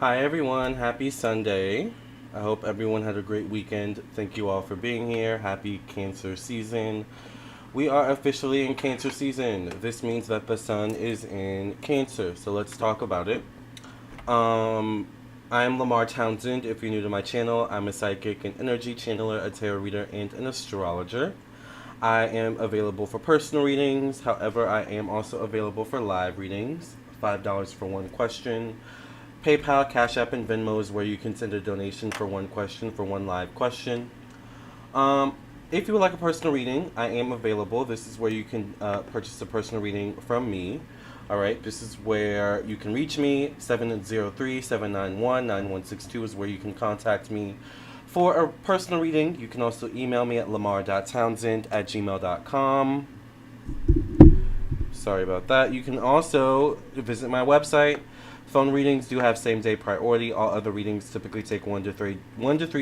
Hi everyone, happy Sunday. I hope everyone had a great weekend. Thank you all for being here. Happy Cancer season. We are officially in Cancer season. This means that the sun is in Cancer. So let's talk about it. Um, I'm Lamarr Townsend. If you're new to my channel, I'm a psychic, an energy channeler, a tarot reader, and an astrologer. I am available for personal readings. However, I am also available for live readings. $5 for one question. PayPal, Cash App, and Venmo is where you can send a donation for one question, for one live question. Um, if you would like a personal reading, I am available. This is where you can purchase a personal reading from me. All right, this is where you can reach me. 703-791-9162 is where you can contact me for a personal reading. You can also email me at lamarr.townsend@gmail.com. Sorry about that. You can also visit my website. Phone readings do have same-day priority. All other readings typically take 1 to 3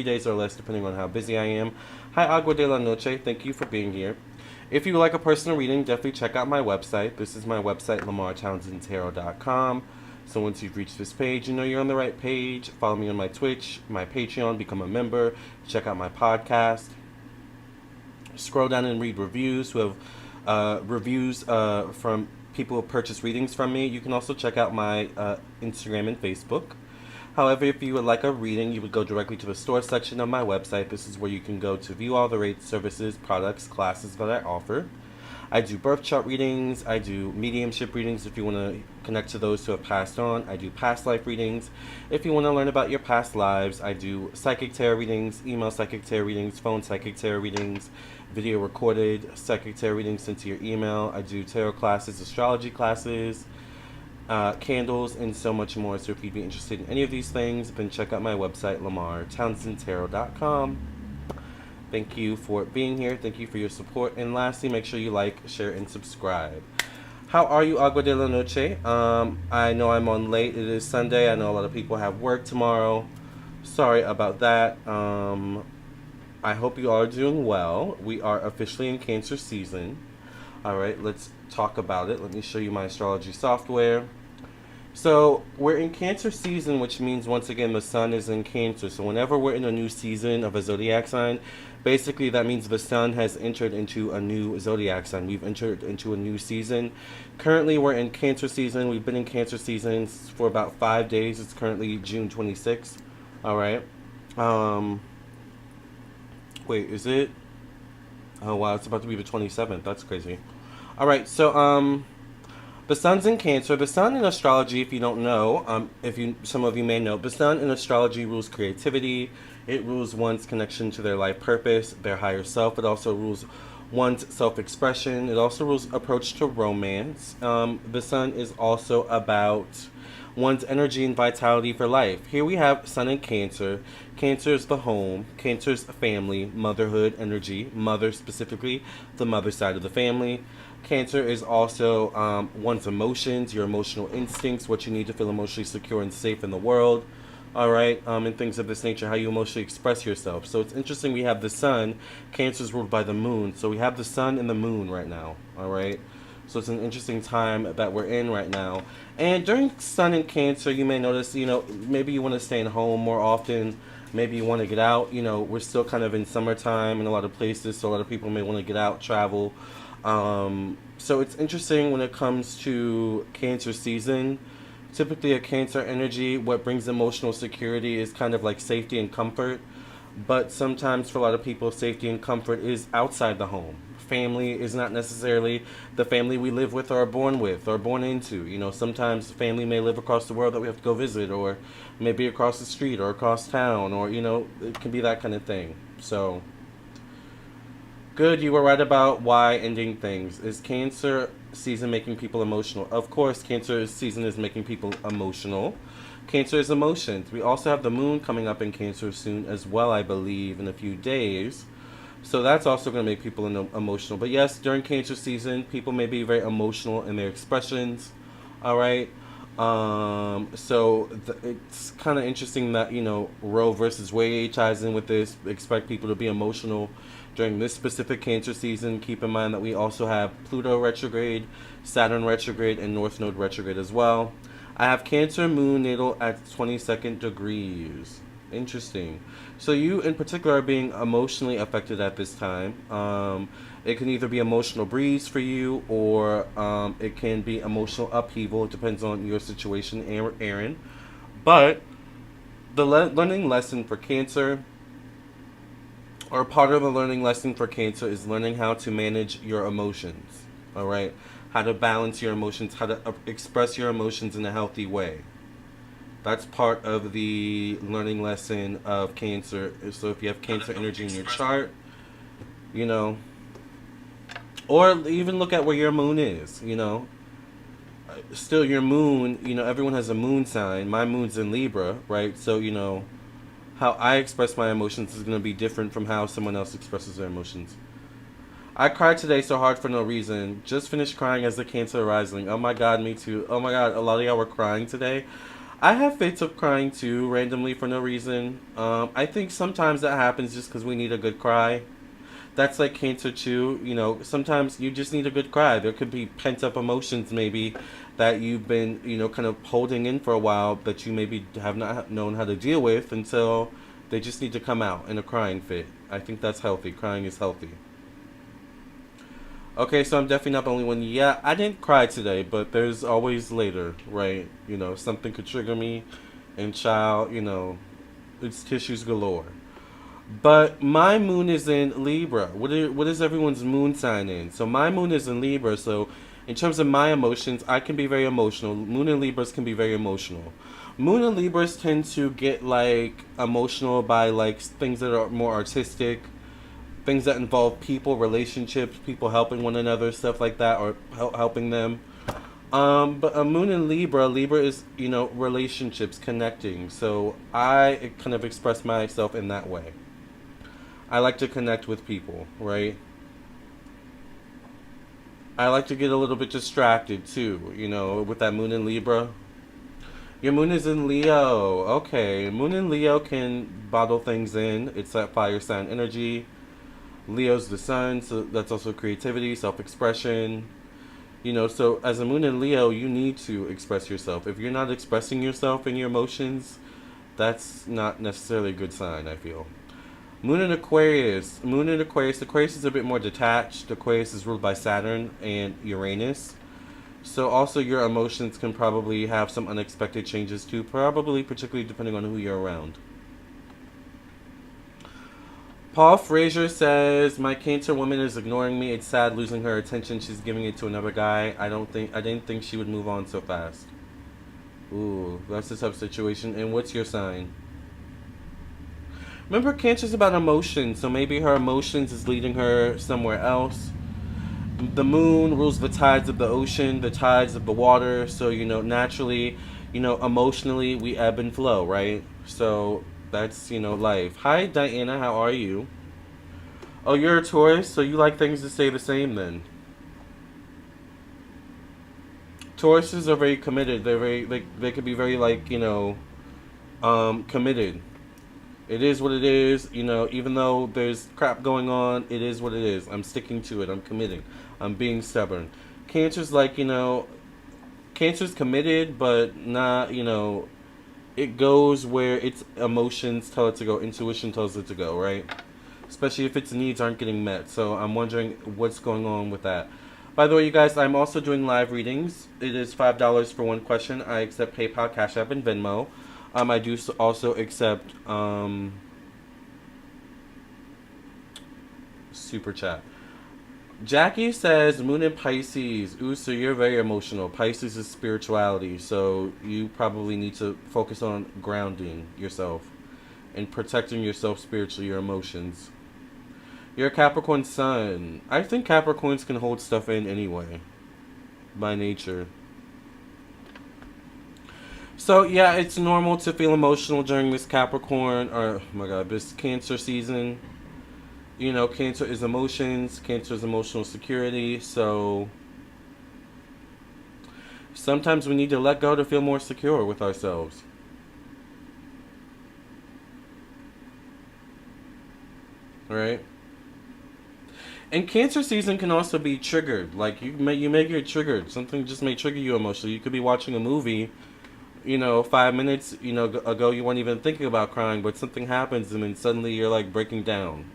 days or less, depending on how busy I am. Hi, Agua de la Noche. Thank you for being here. If you would like a personal reading, definitely check out my website. This is my website, lamarrtownsendtarot.com. So once you've reached this page, you know you're on the right page. Follow me on my Twitch, my Patreon, become a member, check out my podcast. Scroll down and read reviews who have reviews from people who purchase readings from me. You can also check out my Instagram and Facebook. However, if you would like a reading, you would go directly to the store section of my website. This is where you can go to view all the rates, services, products, classes that I offer. I do birth chart readings. I do mediumship readings if you want to connect to those who have passed on. I do past life readings. If you want to learn about your past lives, I do psychic tarot readings, email psychic tarot readings, phone psychic tarot readings, video recorded psychic tarot readings sent to your email. I do tarot classes, astrology classes, candles, and so much more. So if you'd be interested in any of these things, then check out my website, lamarrtownsendtarot.com. Thank you for being here. Thank you for your support. And lastly, make sure you like, share, and subscribe. How are you, Agua de la Noche? I know I'm on late. It is Sunday. I know a lot of people have work tomorrow. Sorry about that. I hope you all are doing well. We are officially in Cancer season. All right, let's talk about it. Let me show you my astrology software. So we're in Cancer season, which means once again the sun is in Cancer. So whenever we're in a new season of a zodiac sign, basically that means the sun has entered into a new zodiac sign. We've entered into a new season. Currently we're in Cancer season. We've been in Cancer season for about 5 days. It's currently June 26th. All right. Wait, is it? Oh wow, it's about to be the 27th. That's crazy. All right, so the sun's in Cancer. The sun in astrology, if you don't know, some of you may know, the sun in astrology rules creativity. It rules one's connection to their life purpose, their higher self. It also rules one's self-expression. It also rules approach to romance. The sun is also about one's energy and vitality for life. Here we have sun in Cancer. Cancer is the home. Cancer's family, motherhood energy, mother specifically, the mother side of the family. Cancer is also one's emotions, your emotional instincts, what you need to feel emotionally secure and safe in the world. All right, and things of this nature, how you emotionally express yourself. So it's interesting we have the sun. Cancer is ruled by the moon. So we have the sun and the moon right now. All right. So it's an interesting time that we're in right now. And during sun in Cancer, you may notice, maybe you want to stay at home more often. Maybe you want to get out. We're still kind of in summertime in a lot of places, so a lot of people may want to get out, travel. So it's interesting when it comes to Cancer season. Typically a Cancer energy, what brings emotional security is kind of like safety and comfort. But sometimes for a lot of people, safety and comfort is outside the home. Family is not necessarily the family we live with or are born with or born into. Sometimes family may live across the world that we have to go visit, or maybe across the street or across town, or, it can be that kind of thing. So, good, you were right about why ending things. Is Cancer season making people emotional? Of course, Cancer season is making people emotional. Cancer is emotions. We also have the moon coming up in Cancer soon as well, I believe, in a few days. So that's also going to make people emotional. But yes, during Cancer season, people may be very emotional in their expressions. All right. It's kind of interesting that, Roe versus Wade ties in with this. Expect people to be emotional during this specific Cancer season. Keep in mind that we also have Pluto retrograde, Saturn retrograde, and North Node retrograde as well. I have Cancer moon natal at 22nd degrees. Interesting. So you in particular are being emotionally affected at this time. It can either be emotional breeze for you, or it can be emotional upheaval. It depends on your situation, Aaron. But the learning lesson for Cancer, or part of the learning lesson for Cancer, is learning how to manage your emotions. All right, how to balance your emotions, how to express your emotions in a healthy way. That's part of the learning lesson of Cancer. So if you have Cancer energy in your chart, you know, or even look at where your moon is, still your moon, everyone has a moon sign. My moon's in Libra, right? So, how I express my emotions is going to be different from how someone else expresses their emotions. I cried today so hard for no reason. Just finished crying as the Cancer rising. Oh my god, me too. Oh my god, a lot of y'all were crying today. I have fits of crying too, randomly for no reason. I think sometimes that happens just because we need a good cry. That's like Cancer too. Sometimes you just need a good cry. There could be pent up emotions maybe that you've been, kind of holding in for a while, that you maybe have not known how to deal with until they just need to come out in a crying fit. I think that's healthy. Crying is healthy. Okay, so I'm definitely not the only one. Yeah, I didn't cry today, but there's always later, right? Something could trigger me, and child, it's tissues galore. But my moon is in Libra. What is everyone's moon sign in? So my moon is in Libra. So in terms of my emotions, I can be very emotional. Moon and Libras can be very emotional. Moon and Libras tend to get like emotional by like things that are more artistic, things that involve people, relationships, people helping one another, stuff like that, or helping them. But a moon in Libra, Libra is, relationships, connecting. So I kind of express myself in that way. I like to connect with people, right? I like to get a little bit distracted too, with that moon in Libra. Your moon is in Leo. Okay, moon in Leo can bottle things in. It's that fire sign energy. Leo's the sun, so that's also creativity, self-expression. So as a moon in Leo, you need to express yourself. If you're not expressing yourself and your emotions, that's not necessarily a good sign, I feel. Moon in Aquarius. Moon in Aquarius. Aquarius is a bit more detached. Aquarius is ruled by Saturn and Uranus. So also your emotions can probably have some unexpected changes too, probably particularly depending on who you're around. Paul Frazier says, my Cancer woman is ignoring me. It's sad losing her attention. She's giving it to another guy. I didn't think she would move on so fast. Ooh, that's a tough situation. And what's your sign? Remember, Cancer's about emotions, so maybe her emotions is leading her somewhere else. The moon rules the tides of the ocean, the tides of the water, so, naturally, emotionally, we ebb and flow, right? So, that's, life. Hi, Diana, how are you? Oh, you're a Taurus, so you like things to stay the same, then. Tauruses are very committed. They could be very, like, committed. It is what it is, even though there's crap going on, it is what it is. I'm sticking to it. I'm committing. I'm being stubborn. Cancer's like, Cancer's committed, but not, it goes where its emotions tell it to go. Intuition tells it to go, right? Especially if its needs aren't getting met. So I'm wondering what's going on with that. By the way, you guys, I'm also doing live readings. It is $5 for one question. I accept PayPal, Cash App, and Venmo. I do also accept Super Chat. Jackie says, Moon in Pisces. Ooh, so you're very emotional. Pisces is spirituality, so you probably need to focus on grounding yourself and protecting yourself spiritually, your emotions. You're a Capricorn sun. I think Capricorns can hold stuff in anyway, by nature. So, yeah, it's normal to feel emotional during this Capricorn, or, oh my god, this Cancer season. Cancer is emotions, Cancer is emotional security, so sometimes we need to let go to feel more secure with ourselves. Right? And Cancer season can also be triggered. Like, you may get triggered. Something just may trigger you emotionally. You could be watching a movie 5 minutes, ago you weren't even thinking about crying, but something happens and then suddenly you're like breaking down.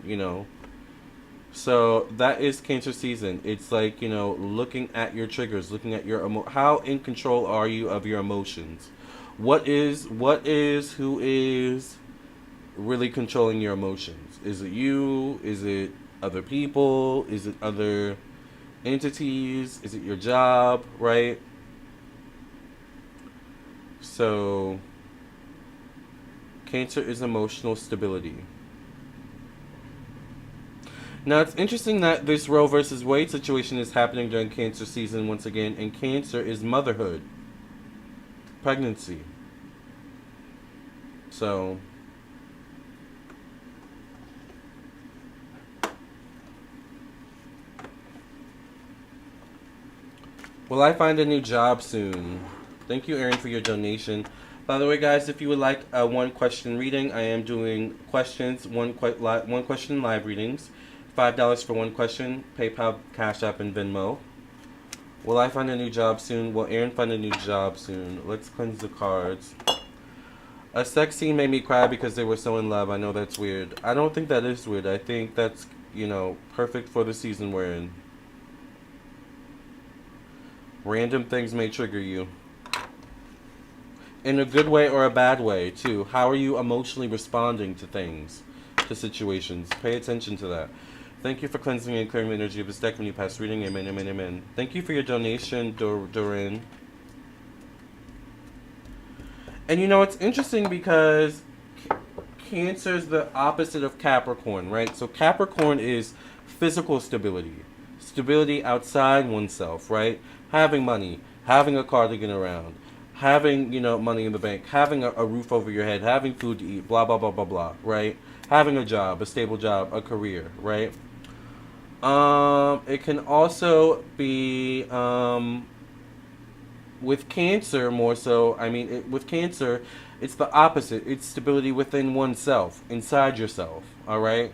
So that is Cancer season. It's like, looking at your triggers, looking at how in control are you of your emotions? Who is really controlling your emotions? Is it you? Is it other people? Is it other entities? Is it your job, right? So, Cancer is emotional stability. Now, it's interesting that this Roe versus Wade situation is happening during Cancer season once again, and Cancer is motherhood, pregnancy. So, will I find a new job soon? Thank you, Aaron, for your donation. By the way, guys, if you would like a one-question reading, I am doing questions, one question live readings. $5 for one question, PayPal, Cash App, and Venmo. Will I find a new job soon? Will Aaron find a new job soon? Let's cleanse the cards. A sex scene made me cry because they were so in love. I know that's weird. I don't think that is weird. I think that's, perfect for the season we're in. Random things may trigger you. In a good way or a bad way, too. How are you emotionally responding to things, to situations? Pay attention to that. Thank you for cleansing and clearing the energy of this deck when you pass reading. Amen, amen, amen. Thank you for your donation, Dorin. And it's interesting because Cancer is the opposite of Capricorn, right? So Capricorn is physical stability. Stability outside oneself, right? Having money, having a car to get around, having, money in the bank, having a roof over your head, having food to eat, blah, blah, blah, blah, blah, right? Having a job, a stable job, a career, right? It can also be, with Cancer more so, with Cancer, it's the opposite. It's stability within oneself, inside yourself, all right?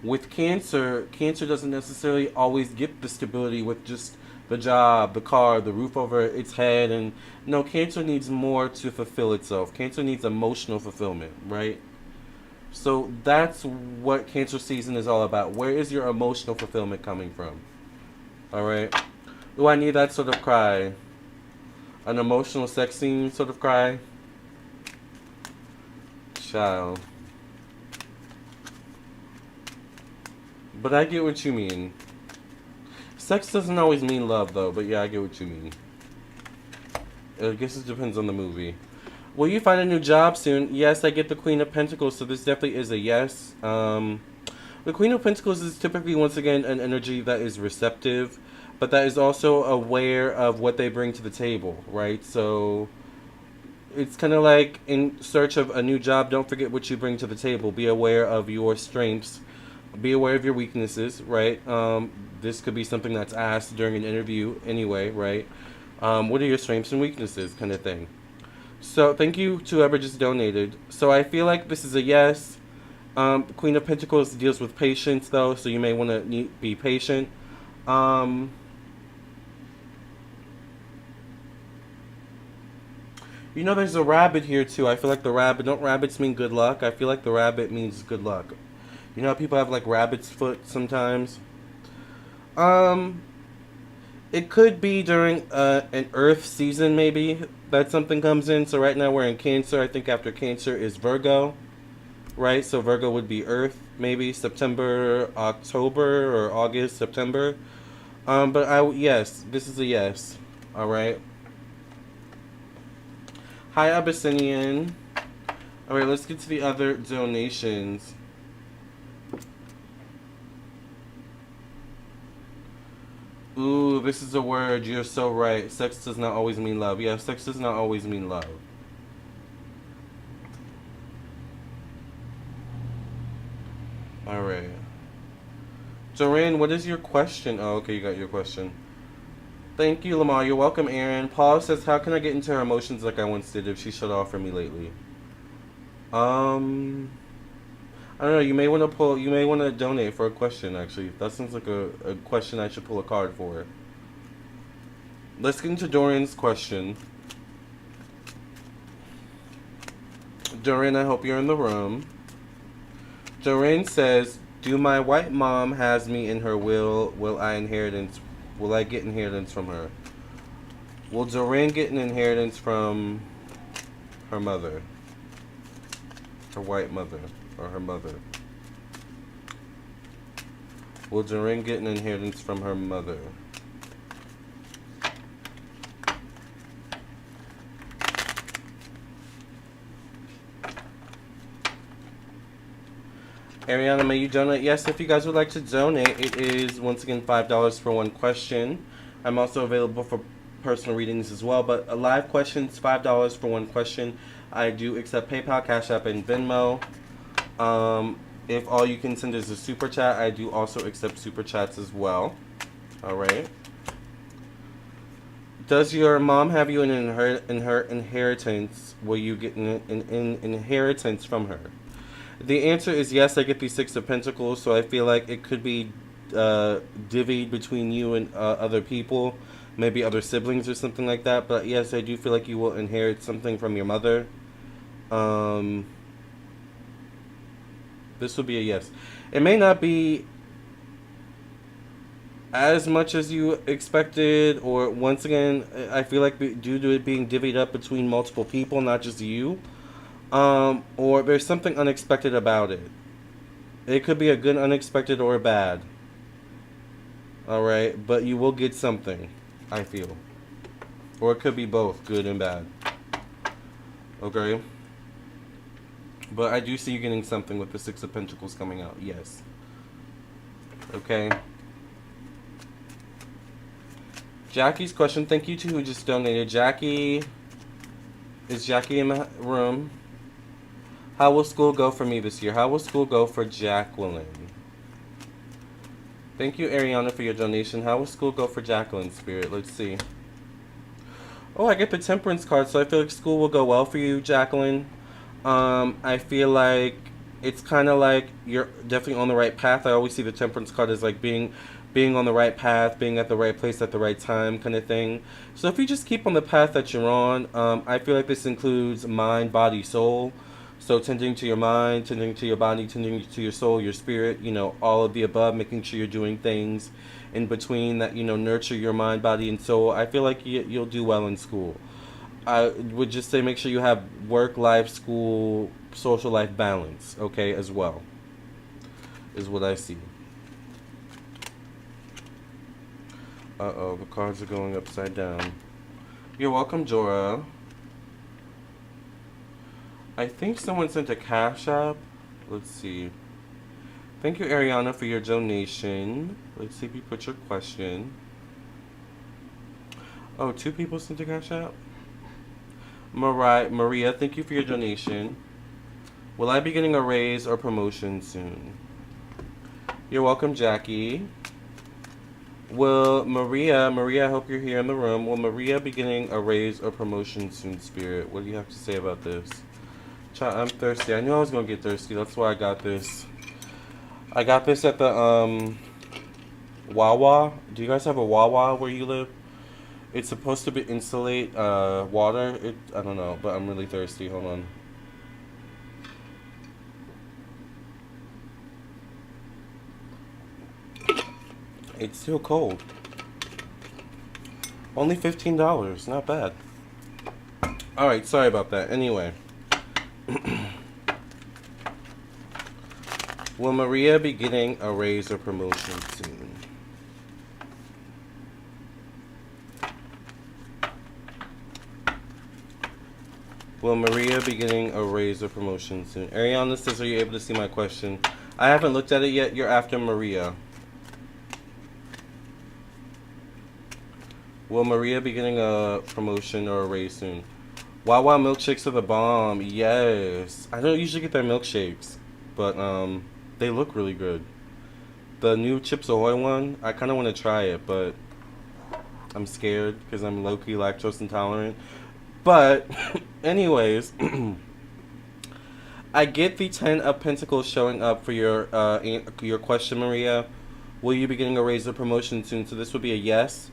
With Cancer doesn't necessarily always get the stability with just the job, the car, the roof over its head, and no, Cancer needs more to fulfill itself. Cancer needs emotional fulfillment, right? So that's what Cancer season is all about. Where is your emotional fulfillment coming from? All right. Do I need that sort of cry? An emotional sex scene sort of cry? Child. But I get what you mean. Sex doesn't always mean love, though. But yeah, I get what you mean. I guess it depends on the movie. Will you find a new job soon? Yes, I get the Queen of Pentacles, so this definitely is a yes. The Queen of Pentacles is typically, once again, an energy that is receptive, but that is also aware of what they bring to the table, right? So it's kind of like in search of a new job, don't forget what you bring to the table. Be aware of your strengths. Be aware of your weaknesses, right? This could be something that's asked during an interview anyway, right? What are your strengths and weaknesses kind of thing. So thank you to whoever just donated. So I feel like this is a yes. Queen of Pentacles deals with patience, though, so you may want to be patient. There's a rabbit here, too. I feel like the rabbit... Don't rabbits mean good luck? I feel like the rabbit means good luck. You know how people have, like, rabbit's foot sometimes? It could be during an Earth season, maybe, that something comes in. So right now we're in Cancer. I think after Cancer is Virgo, right? So Virgo would be Earth, maybe September, October, or August, September. Yes, this is a yes. All right. Hi, Abyssinian. All right, let's get to the other donations. Ooh, this is a word. You're so right. Sex does not always mean love. Yeah, sex does not always mean love. Alright. Doreen, what is your question? Oh, okay, you got your question. Thank you, Lamarr. You're welcome, Aaron. Paul says, how can I get into her emotions like I once did if she shut off for me lately? I don't know, you may want to donate for a question, actually. That sounds like a question I should pull a card for. Let's get into Dorian's question. Doreen, I hope you're in the room. Doreen says, "Do my white mom has me in her will? Will I get inheritance from her? Will Doreen get an inheritance from her mother, her white mother, or her mother? Will Doreen get an inheritance from her mother?" Ariana, may you donate? Yes, if you guys would like to donate, it is, once again, $5 for one question. I'm also available for personal readings as well, but live questions, $5 for one question. I do accept PayPal, Cash App, and Venmo. If all you can send is a super chat, I do also accept super chats as well. All right. Does your mom have you in her inheritance? Will you get an inheritance from her? The answer is yes. I get the Six of Pentacles, so I feel like it could be divvied between you and other people, maybe other siblings or something like that. But yes, I do feel like you will inherit something from your mother. This will be a yes. It may not be as much as you expected, or once again, I feel like due to it being divvied up between multiple people, not just you. Or there's something unexpected about it. It could be a good unexpected or a bad. Alright, but you will get something, I feel. Or it could be both, good and bad. Okay? But I do see you getting something with the Six of Pentacles coming out, yes. Okay? Jackie's question, thank you to who just donated. Jackie, is Jackie in the room? How will school go for me this year? How will school go for Jacqueline? Thank you, Ariana, for your donation. How will school go for Jacqueline, Spirit? Let's see. Oh, I get the Temperance card, so I feel like school will go well for you, Jacqueline. I feel like it's kind of like you're definitely on the right path. I always see the Temperance card as like being on the right path, being at the right place at the right time kind of thing. So if you just keep on the path that you're on, I feel like this includes mind, body, soul. So tending to your mind, tending to your body, tending to your soul, your spirit, all of the above, making sure you're doing things in between that, nurture your mind, body, and soul. I feel like you'll do well in school. I would just say make sure you have work, life, school, social life balance, okay, as well, is what I see. Uh-oh, the cards are going upside down. You're welcome, Jorah. I think someone sent a Cash App. Let's see. Thank you, Ariana, for your donation. Let's see if you put your question. Oh, 2 people sent a Cash App? Maria, thank you for your donation. Will I be getting a raise or promotion soon? You're welcome, Jackie. Will Maria, I hope you're here in the room. Will Maria be getting a raise or promotion soon, Spirit? What do you have to say about this? I'm thirsty. I knew I was going to get thirsty. That's why I got this. I got this at the Wawa. Do you guys have a Wawa where you live? It's supposed to be insulate water. I don't know, but I'm really thirsty. Hold on. It's still cold. Only $15. Not bad. Alright, sorry about that. Anyway. Will Maria be getting a raise or promotion soon? Will Maria be getting a raise or promotion soon? Ariana says, are you able to see my question? I haven't looked at it yet. You're after Maria. Will Maria be getting a promotion or a raise soon? Wawa milkshakes are the bomb. Yes. I don't usually get their milkshakes, but they look really good. The new Chips Ahoy one, I kind of want to try it, but I'm scared because I'm low-key lactose intolerant. But anyways, I get the 10 of Pentacles showing up for your question, Maria. Will you be getting a raise or promotion soon? So this would be a yes.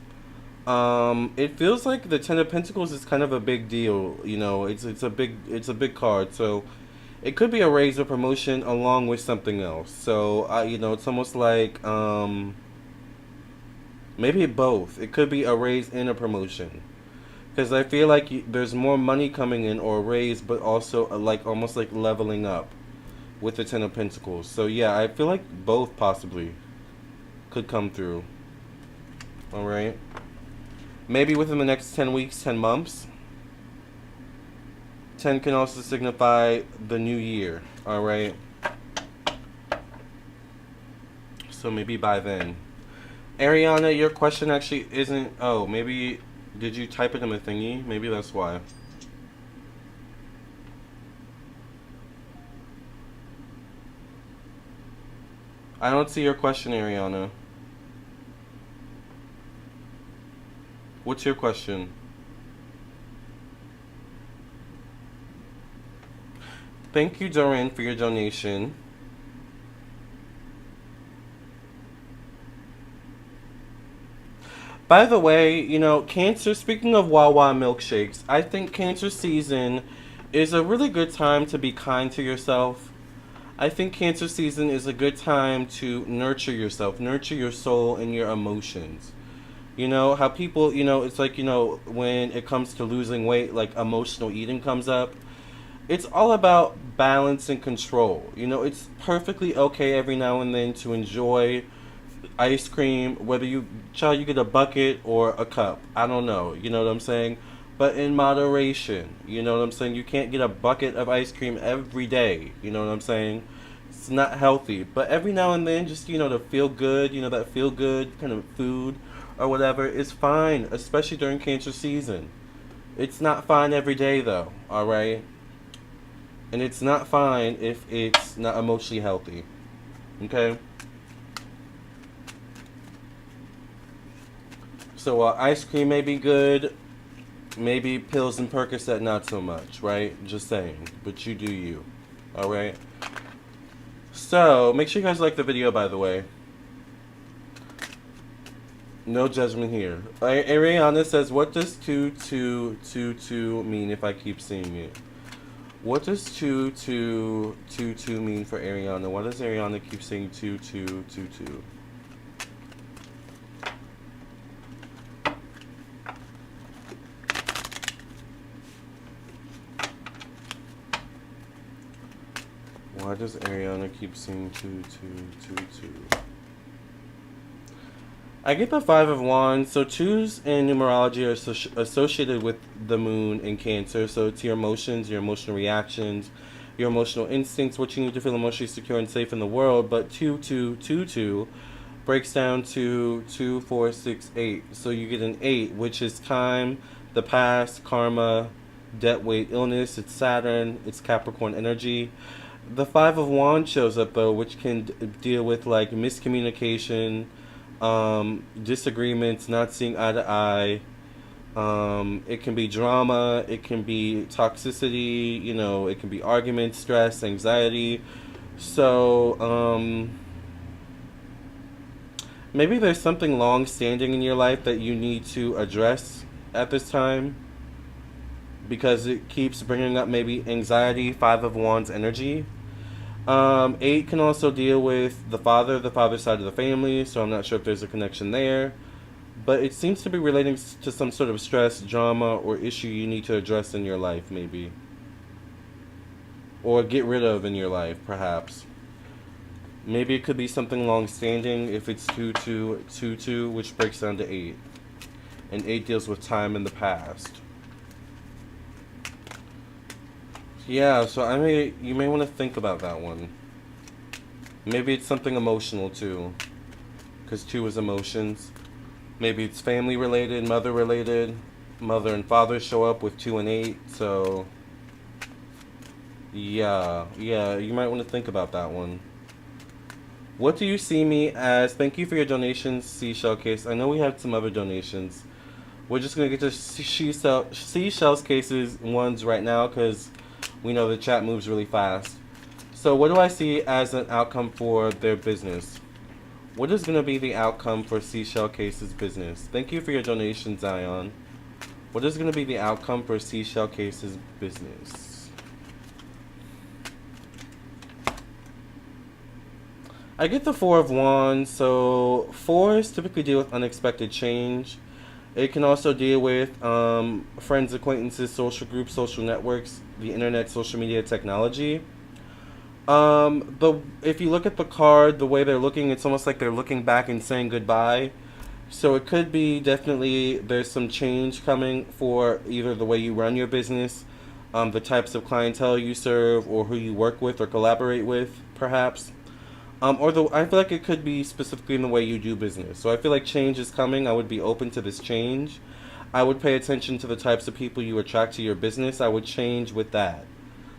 It feels like the Ten of Pentacles is kind of a big deal. You know, it's a big card. So it could be a raise or promotion along with something else. So you know, it's almost like maybe both. It could be a raise and a promotion. Because I feel like there's more money coming in or a raise, but also like almost like leveling up with the Ten of Pentacles. So yeah, I feel like both possibly could come through. All right. Maybe within the next 10 weeks, 10 months. 10 can also signify the new year. All right. So maybe by then. Ariana, your question actually isn't... Oh, maybe... Did you type it in the thingy? Maybe that's why. I don't see your question, Ariana. What's your question? Thank you, Doreen, for your donation. By the way, you know, Cancer, speaking of Wawa milkshakes, I think Cancer season is a really good time to be kind to yourself. I think Cancer season is a good time to nurture yourself, nurture your soul and your emotions. You know, how people, you know, it's like, you know, when it comes to losing weight, like emotional eating comes up. It's all about balance and control. You know, it's perfectly okay every now and then to enjoy ice cream, whether you get a bucket or a cup. I don't know. You know what I'm saying? But in moderation. You know what I'm saying? You can't get a bucket of ice cream every day. You know what I'm saying? It's not healthy. But every now and then, just, you know, to feel good, you know, that feel good kind of food or whatever is fine, especially during Cancer season. It's not fine every day, though. All right? And it's not fine if it's not emotionally healthy. Okay? So ice cream may be good. Maybe pills and Percocet not so much, right? Just saying. But you do you. Alright? So, make sure you guys like the video, by the way. No judgment here. Ariana says, what does 2222 mean if I keep seeing it? What does 2222 mean for Ariana? Why does Ariana keep saying 2222? Why does Ariana keep saying 2222? I get the Five of Wands. So twos in numerology are associated with the moon in Cancer. So it's your emotions, your emotional reactions, your emotional instincts, what you need to feel emotionally secure and safe in the world. But 2222 breaks down to 2, 4, 6, 8. So you get an 8, which is time, the past, karma, debt, weight, illness. It's Saturn. It's Capricorn energy. The Five of Wands shows up, though, which can deal with, like, miscommunication, disagreements, not seeing eye to eye. It can be drama, it can be toxicity, you know, it can be arguments, stress, anxiety. So, maybe there's something long-standing in your life that you need to address at this time, because it keeps bringing up maybe anxiety, Five of Wands energy. 8 can also deal with the father side of the family, so I'm not sure if there's a connection there. But it seems to be relating to some sort of stress, drama, or issue you need to address in your life, maybe. Or get rid of in your life, perhaps. Maybe it could be something long-standing if it's 2222, which breaks down to 8. And 8 deals with time in the past. Yeah, so you may want to think about that one. Maybe it's something emotional too, because 2 is emotions. Maybe it's family related, mother related. Mother and father show up with 2 and 8, so yeah, you might want to think about that one. What do you see me as? Thank you for your donations, Seashell Case. I know we have some other donations. We're just going to get to Seashell's Cases ones right now, because we know the chat moves really fast. So what do I see as an outcome for their business? What is going to be the outcome for Seashell Case's business? Thank you for your donation, Zion. What is going to be the outcome for Seashell Case's business? I get the Four of Wands. So fours typically deal with unexpected change. It can also deal with friends, acquaintances, social groups, social networks, the internet, social media, technology. If you look at the card, the way they're looking, it's almost like they're looking back and saying goodbye. So it could be definitely there's some change coming for either the way you run your business, the types of clientele you serve, or who you work with or collaborate with, perhaps. I feel like it could be specifically in the way you do business. So I feel like change is coming. I would be open to this change. I would pay attention to the types of people you attract to your business. I would change with that.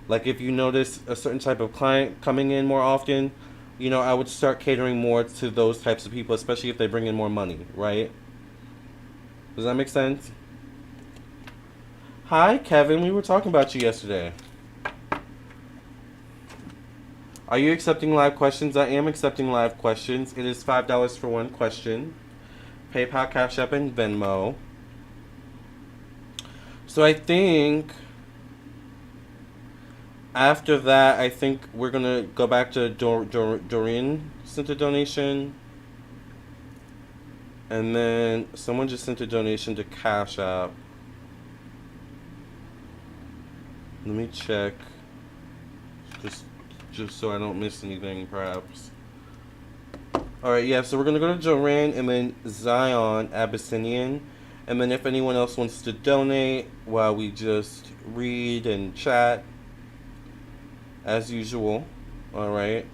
Like if you notice a certain type of client coming in more often, I would start catering more to those types of people, especially if they bring in more money, right? Does that make sense? Hi, Kevin. We were talking about you yesterday. Are you accepting live questions? I am accepting live questions. It is $5 for one question. PayPal, Cash App, and Venmo. So I think after that, I think we're going to go back to Doreen sent a donation. And then someone just sent a donation to Cash App. Let me check. Just so I don't miss anything, perhaps. Alright, yeah, so we're going to go to Joanne and then Zion, Abyssinian. And then if anyone else wants to donate while we just read and chat, as usual. Alright.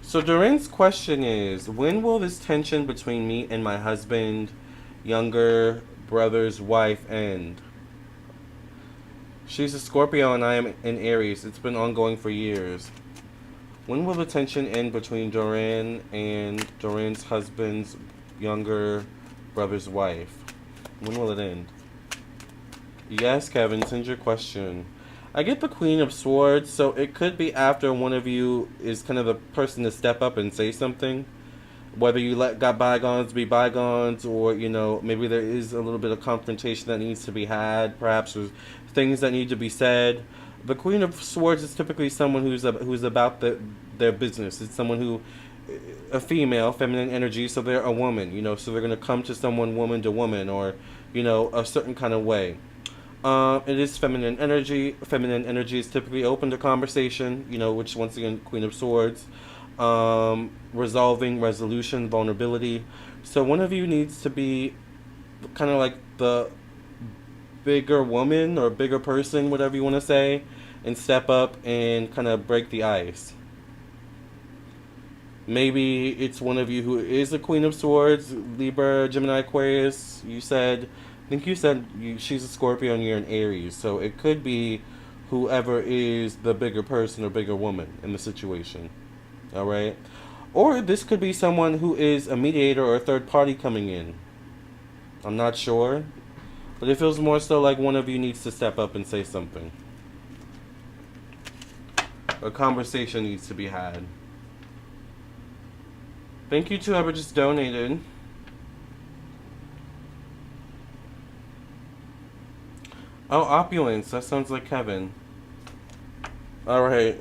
So Doreen's question is, when will this tension between me and my husband, younger brother's wife end? She's a Scorpio and I am an Aries. It's been ongoing for years. When will the tension end between Doreen and Doreen's husband's younger brother's wife? When will it end? Yes, Kevin, send your question. I get the Queen of Swords, so it could be after one of you is kind of the person to step up and say something. Whether you got bygones be bygones, or, maybe there is a little bit of confrontation that needs to be had, perhaps, or things that need to be said. The Queen of Swords is typically someone who's about their business. It's someone who, a female, feminine energy, so they're a woman, so they're going to come to someone woman to woman, or, a certain kind of way. It is feminine energy. Feminine energy is typically open to conversation, which, once again, Queen of Swords. Resolving, resolution, vulnerability. So one of you needs to be kind of like the bigger woman or bigger person, whatever you want to say, and step up and kind of break the ice. Maybe it's one of you who is a Queen of Swords, Libra, Gemini, Aquarius. I think you said she's a Scorpio and you're an Aries. So it could be whoever is the bigger person or bigger woman in the situation. Alright? Or this could be someone who is a mediator or a third party coming in. I'm not sure. But it feels more so like one of you needs to step up and say something. A conversation needs to be had. Thank you to whoever just donated. Oh, opulence. That sounds like Kevin. Alright.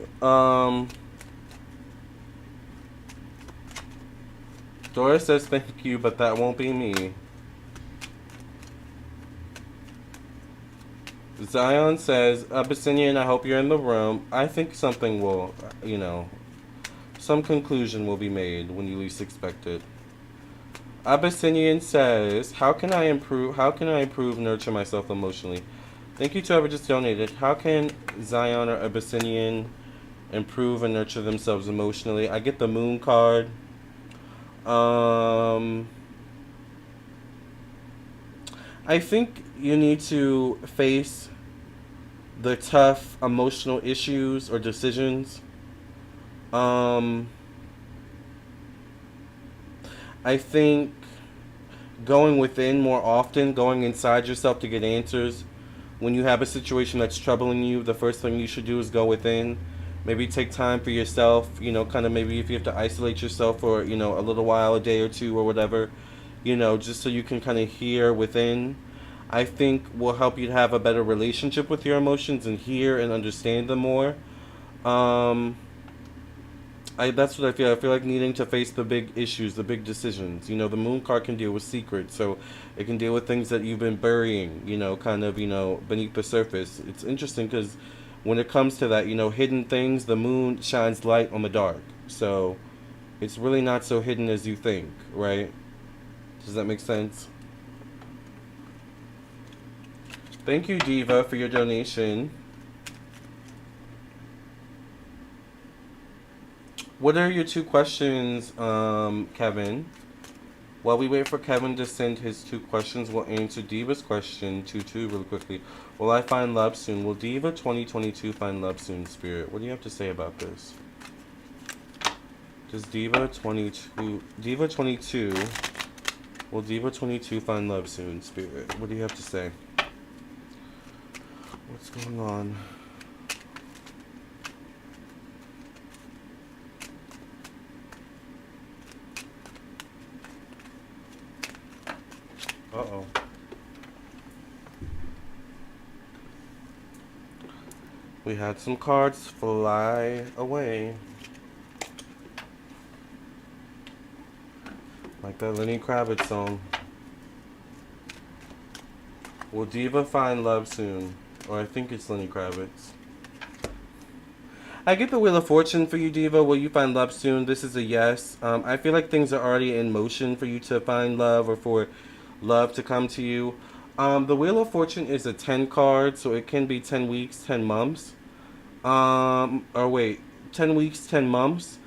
Dora says thank you, but that won't be me. Zion says, Abyssinian, I hope you're in the room. I think something will, some conclusion will be made when you least expect it. Abyssinian says, how can I improve, nurture myself emotionally? Thank you to whoever just donated. How can Zion or Abyssinian improve and nurture themselves emotionally? I get the Moon card. I think you need to face the tough emotional issues or decisions. I think going within more often, going inside yourself to get answers. When you have a situation that's troubling you, the first thing you should do is go within Maybe take time for yourself, you know, kind of maybe if you have to isolate yourself for, you know, a little while, a day or two or whatever, you know, just so you can kind of hear within. I think will help you to have a better relationship with your emotions and hear and understand them more. Um, that's what I feel. I feel like needing to face the big issues, the big decisions. You know, the moon card can deal with secrets, so it can deal with things that you've been burying, you know, kind of, you know, beneath the surface. It's interesting because when it comes to that, you know, hidden things, the moon shines light on the dark. So it's really not so hidden as you think, right? Does that make sense? Thank you, Diva, for your donation. What are your two questions, Kevin? While we wait for Kevin to send his two questions, we'll answer Diva's question, 2-2, really quickly. Will I find love soon? Will Diva 2022 find love soon, Spirit? What do you have to say about this? Does Diva 22... Diva 22... Will Diva 22 find love soon, Spirit? What do you have to say? What's going on? Uh-oh. We had some cards fly away. Like that Lenny Kravitz song. Will Diva find love soon? Or I think it's Lenny Kravitz. I get the Wheel of Fortune for you, Diva. Will you find love soon? This is a yes. I feel like things are already in motion for you to find love or for love to come to you. The Wheel of Fortune is a 10 card, so it can be 10 weeks, 10 months. Or wait, 10 weeks, 10 months.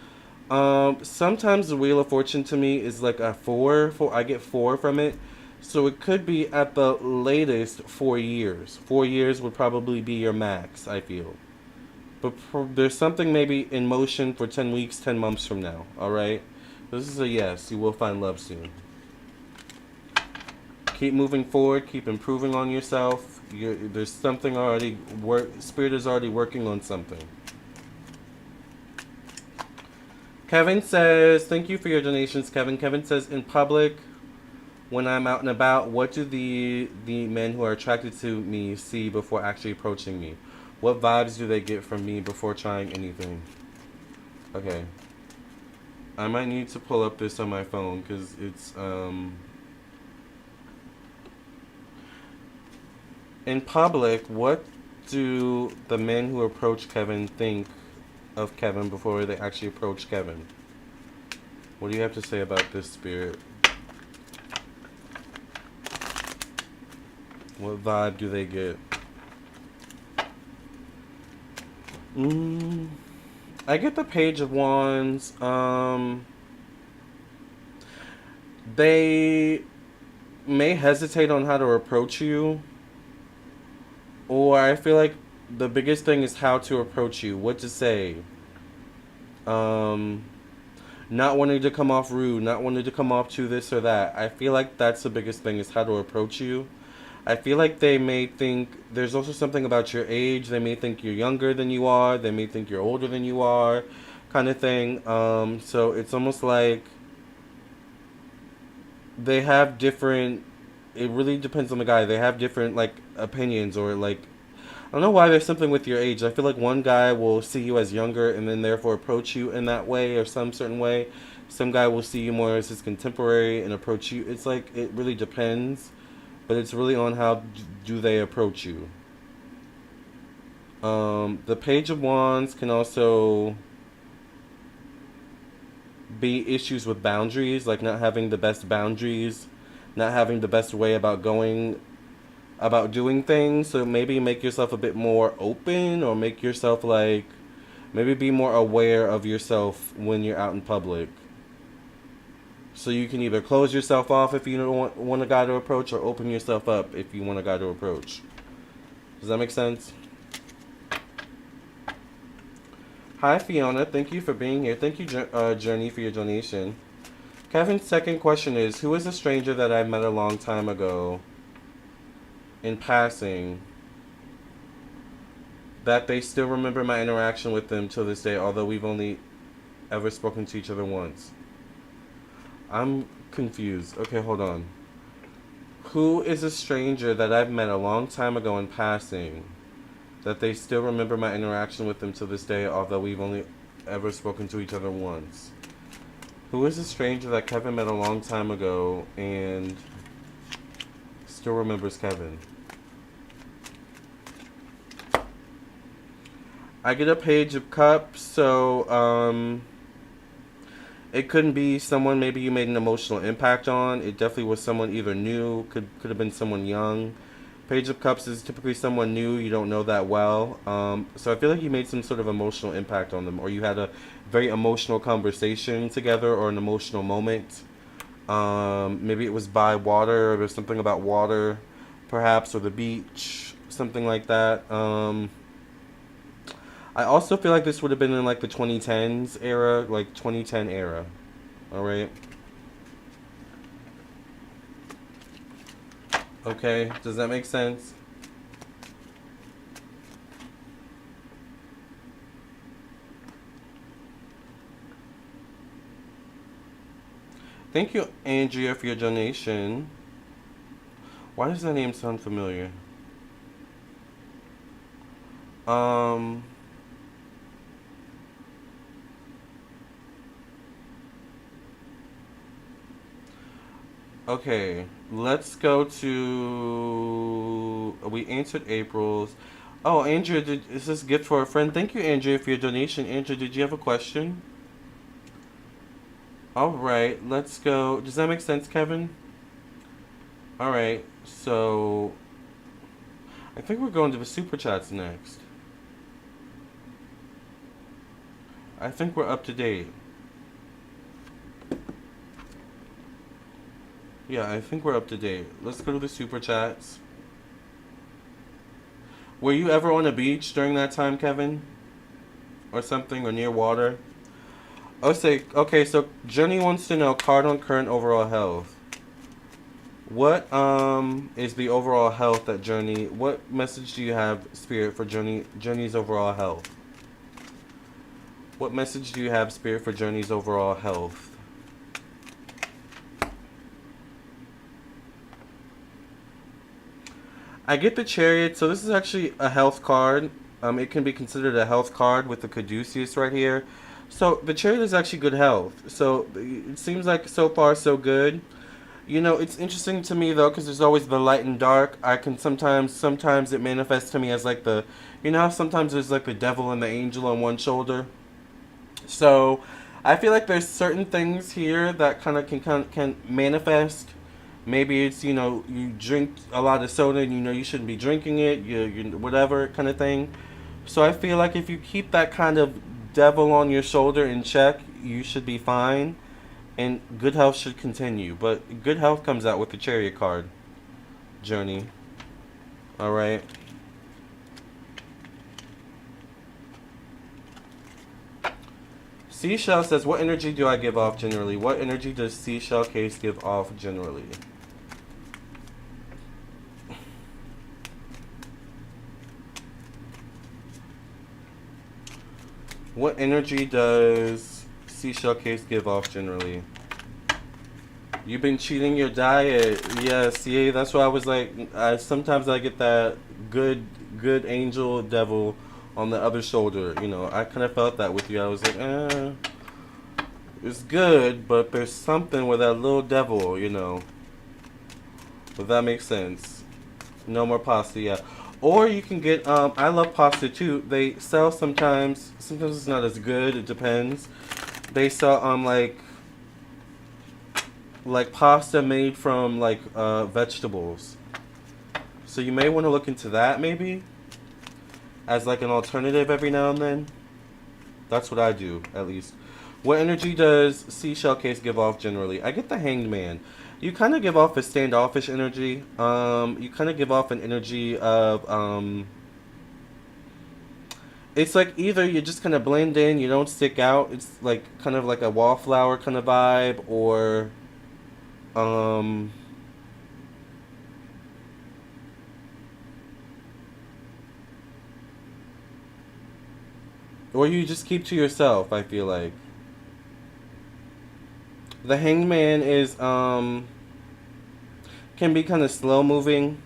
Sometimes the Wheel of Fortune to me is like a 4. I get 4 from it. So it could be at the latest 4 years. 4 years would probably be your max, I feel. But there's something maybe in motion for 10 weeks, 10 months from now, alright? This is a yes, you will find love soon. Keep moving forward, keep improving on yourself. There's something already, Spirit is already working on something. Kevin says, thank you for your donations, Kevin. Kevin says, in public, when I'm out and about, what do the men who are attracted to me see before actually approaching me? What vibes do they get from me before trying anything? Okay. I might need to pull up this on my phone because it's, in public, what do the men who approach Kevin think of Kevin before they actually approach Kevin? What do you have to say about this, Spirit? What vibe do they get? I get the Page of Wands. They may hesitate on how to approach you. Or I feel like the biggest thing is how to approach you. What to say. Not wanting to come off rude. Not wanting to come off to this or that. I feel like that's the biggest thing is how to approach you. I feel like they may think, there's also something about your age. They may think you're younger than you are. They may think you're older than you are, kind of thing. So it's almost like they have different, it really depends on the guy. They have different, like, opinions or, like, I don't know why there's something with your age. I feel like one guy will see you as younger and then therefore approach you in that way or some certain way. Some guy will see you more as his contemporary and approach you. It's like, it really depends. But it's really on how do they approach you. The Page of Wands can also be issues with boundaries, like not having the best boundaries, not having the best way about doing things. So maybe make yourself a bit more open, or make yourself like, maybe be more aware of yourself when you're out in public. So you can either close yourself off if you don't want a guy to approach, or open yourself up if you want a guy to approach. Does that make sense? Hi, Fiona. Thank you for being here. Thank you, Journey, for your donation. Kevin's second question is, who is a stranger that I met a long time ago in passing that they still remember my interaction with them till this day, although we've only ever spoken to each other once. I'm confused. Okay, hold on. Who is a stranger that I've met a long time ago in passing that they still remember my interaction with them till this day, although we've only ever spoken to each other once? Who is a stranger that Kevin met a long time ago and still remembers Kevin? I get a Page of Cups, so it couldn't be someone maybe you made an emotional impact on. It definitely was someone either new, could have been someone young. Page of Cups is typically someone new you don't know that well. So I feel like you made some sort of emotional impact on them, or you had a very emotional conversation together, or an emotional moment. Maybe it was by water, or there's something about water, perhaps, or the beach, something like that. I also feel like this would have been in like the 2010s era, like 2010 era. All right. Okay, does that make sense? Thank you, Andrea, for your donation. Why does that name sound familiar? Um, okay, let's go to. We answered April's. Oh, Andrea, is this gift for a friend? Thank you, Andrea, for your donation. Andrea, did you have a question? All right, let's go. Does that make sense, Kevin? All right, so I think we're going to the super chats next. I think we're up to date. Yeah, I think we're up to date. Let's go to the super chats. Were you ever on a beach during that time, Kevin? Or something, or near water? Okay, so Journey wants to know card on current overall health. What is the overall health that Journey, what message do you have, Spirit, for Journey's overall health? What message do you have, Spirit, for Journey's overall health? I get the Chariot, so this is actually a health card. It can be considered a health card with the Caduceus right here. So the Chariot is actually good health. So it seems like so far so good. You know, it's interesting to me though, because there's always the light and dark. I can sometimes it manifests to me as like the, you know how sometimes there's like the devil and the angel on one shoulder. So I feel like there's certain things here that can manifest. Maybe it's, you know, you drink a lot of soda and you know you shouldn't be drinking it, you whatever kind of thing. So I feel like if you keep that kind of devil on your shoulder in check, you should be fine, and good health should continue. But good health comes out with the Chariot card, Journey. All right. Seashell says, what energy do I give off generally? What energy does Seashell Case give off generally? What energy does Seashell Case give off generally? You've been cheating your diet. Yes, yeah, that's why I was like, sometimes I get that good angel devil on the other shoulder. You know, I kind of felt that with you. I was like, it's good, but there's something with that little devil, you know. If that makes sense. No more pasta, yeah. Or you can get, I love pasta too. They sell sometimes it's not as good, it depends. They sell, like pasta made from, like, vegetables. So you may want to look into that, maybe, as, like, an alternative every now and then. That's what I do, at least. What energy does Seashell Case give off generally? I get the Hanged Man. You kind of give off a standoffish energy. You kind of give off an energy of, it's like either you just kind of blend in, you don't stick out. It's like kind of like a wallflower kind of vibe, or, um, Or you just keep to yourself, I feel like. The hangman is, can be kind of slow moving.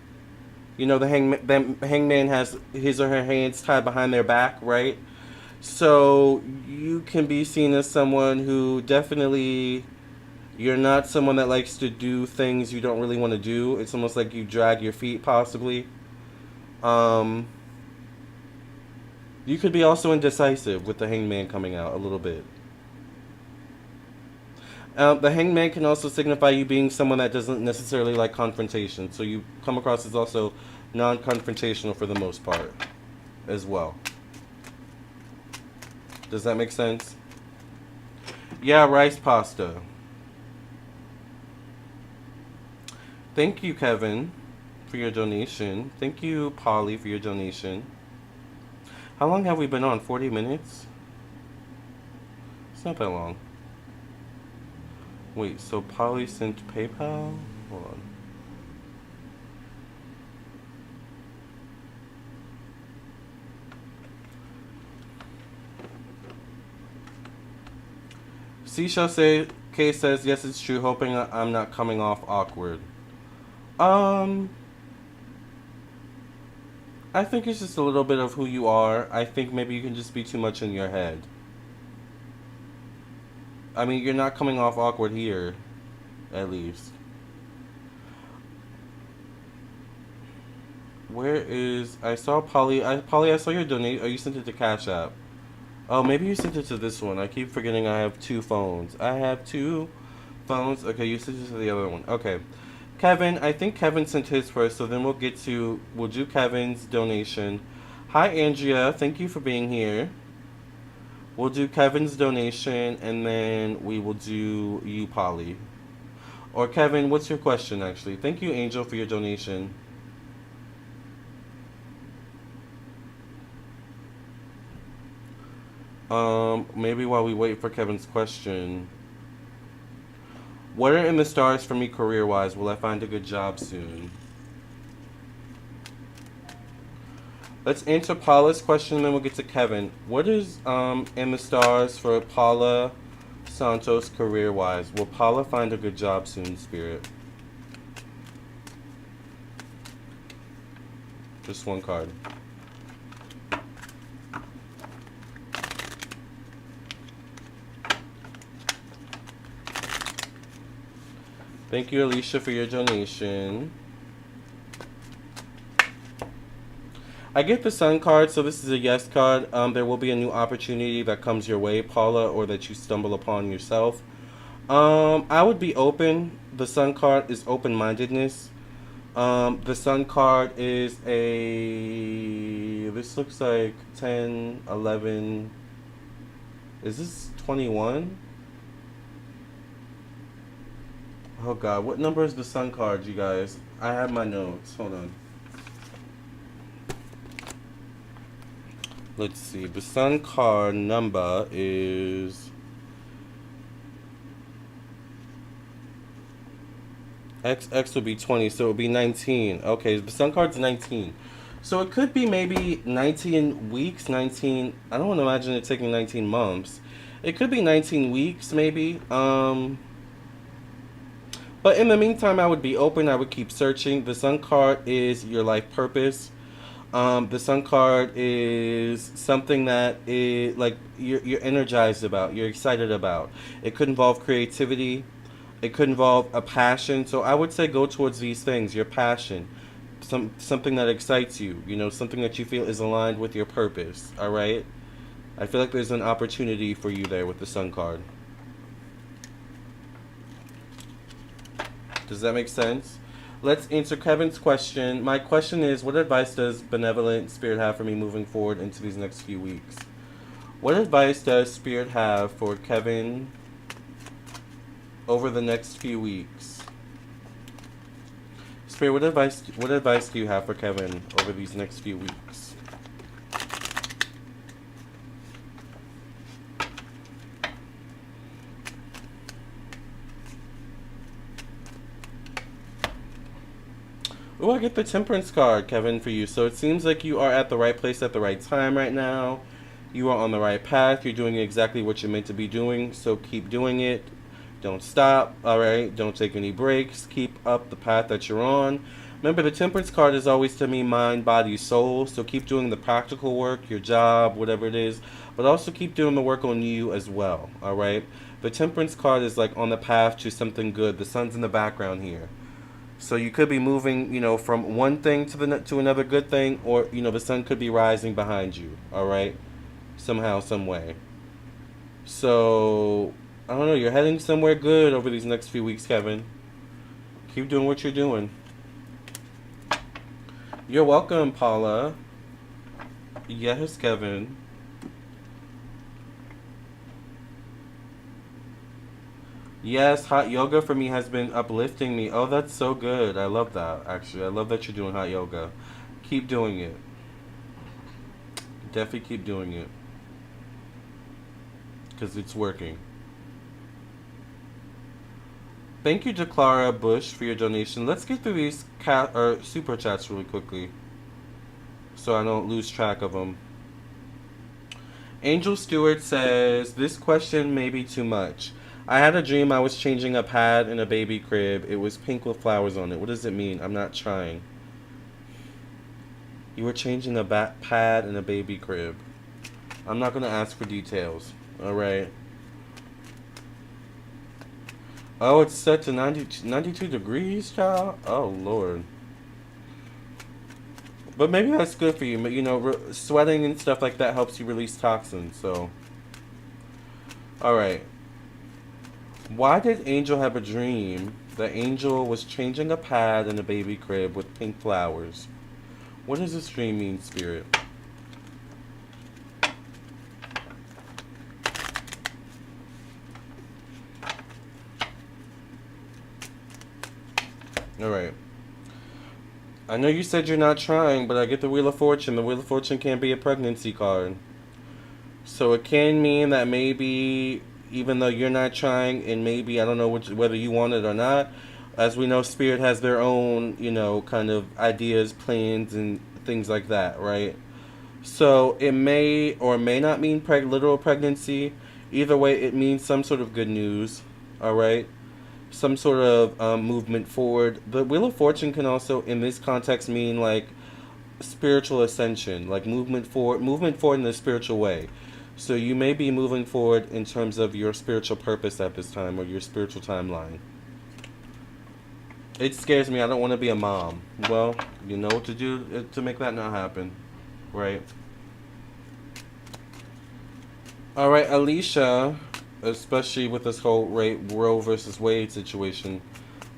You know, the hangman has his or her hands tied behind their back, right? So you can be seen as someone who definitely, you're not someone that likes to do things you don't really want to do. It's almost like you drag your feet, possibly. Um, you could be also indecisive with the hangman coming out a little bit. The hangman can also signify you being someone that doesn't necessarily like confrontation. So you come across as also non-confrontational for the most part as well. Does that make sense? Yeah, rice pasta. Thank you, Kevin, for your donation. Thank you, Polly, for your donation. How long have we been on? 40 minutes? It's not that long. Wait, so Polly sent PayPal? Hold on. Seashell K says, yes, it's true, hoping I'm not coming off awkward. I think it's just a little bit of who you are. I think maybe you can just be too much in your head. I mean, you're not coming off awkward here, at least. Where is... I saw Polly. Polly, I saw your donate. Oh, you sent it to Cash App. Oh, maybe you sent it to this one. I keep forgetting I have two phones. I have two phones. Okay, you sent it to the other one. Okay. Kevin, I think Kevin sent his first, so then we'll do Kevin's donation. Hi, Andrea. Thank you for being here. We'll do Kevin's donation, and then we will do you, Polly. Or Kevin, what's your question, actually? Thank you, Angel, for your donation. Maybe while we wait for Kevin's question. What are in the stars for me career-wise? Will I find a good job soon? Let's answer Paula's question, and then we'll get to Kevin. What is in the stars for Paula Santos career-wise? Will Paula find a good job soon, Spirit? Just one card. Thank you, Alicia, for your donation. I get the Sun card, so this is a yes card. There will be a new opportunity that comes your way, Paula, or that you stumble upon yourself. I would be open. The Sun card is open-mindedness. The Sun card is a... This looks like 10, 11... Is this 21? Oh God, what number is the Sun card, you guys? I have my notes. Hold on. Let's see. The Sun card number is... XX will be 20, so it will be 19. Okay, the Sun card's 19. So it could be maybe 19 weeks, 19... I don't want to imagine it taking 19 months. It could be 19 weeks, maybe. But in the meantime, I would be open. I would keep searching. The Sun card is your life purpose. The Sun card is something that is like you're energized about, you're excited about. It could involve creativity. It could involve a passion. So I would say go towards these things. Your passion, something that excites you. You know, something that you feel is aligned with your purpose. All right. I feel like there's an opportunity for you there with the Sun card. Does that make sense? Let's answer Kevin's question. My question is, what advice does benevolent Spirit have for me moving forward into these next few weeks? What advice does Spirit have for Kevin over the next few weeks? Spirit, what advice do you have for Kevin over these next few weeks? Oh, I get the Temperance card, Kevin, for you. So it seems like you are at the right place at the right time right now. You are on the right path. You're doing exactly what you're meant to be doing. So keep doing it. Don't stop. All right. Don't take any breaks. Keep up the path that you're on. Remember, the Temperance card is always to me mind, body, soul. So keep doing the practical work, your job, whatever it is. But also keep doing the work on you as well. All right. The Temperance card is like on the path to something good. The sun's in the background here. So you could be moving, from one thing to another good thing, or the sun could be rising behind you. All right, somehow, some way. So I don't know. You're heading somewhere good over these next few weeks, Kevin. Keep doing what you're doing. You're welcome, Paula. Yes, Kevin. Yes, hot yoga for me has been uplifting me. Oh, that's so good. I love that, actually. I love that you're doing hot yoga. Keep doing it. Definitely keep doing it. Because it's working. Thank you to Clara Bush for your donation. Let's get through these super chats really quickly, so I don't lose track of them. Angel Stewart says, this question may be too much. I had a dream I was changing a pad in a baby crib. It was pink with flowers on it. What does it mean? I'm not trying. You were changing a pad in a baby crib. I'm not going to ask for details. Alright. Oh, it's set to 92 degrees, child? Oh, Lord. But maybe that's good for you. Sweating and stuff like that helps you release toxins, so. Alright. Why did Angel have a dream that Angel was changing a pad in a baby crib with pink flowers? What does this dream mean, Spirit? Alright. I know you said you're not trying, but I get the Wheel of Fortune. The Wheel of Fortune can be a pregnancy card. So it can mean that maybe, even though you're not trying, and maybe, I don't know whether you want it or not, as we know, Spirit has their own, kind of ideas, plans, and things like that, right? So it may or may not mean literal pregnancy. Either way, it means some sort of good news, all right? Some sort of movement forward. The Wheel of Fortune can also, in this context, mean like spiritual ascension, like movement forward in the spiritual way. So you may be moving forward in terms of your spiritual purpose at this time, or your spiritual timeline. It scares me. I don't want to be a mom. Well, you know what to do to make that not happen, right? All right, Alicia, especially with this whole Roe versus Wade situation,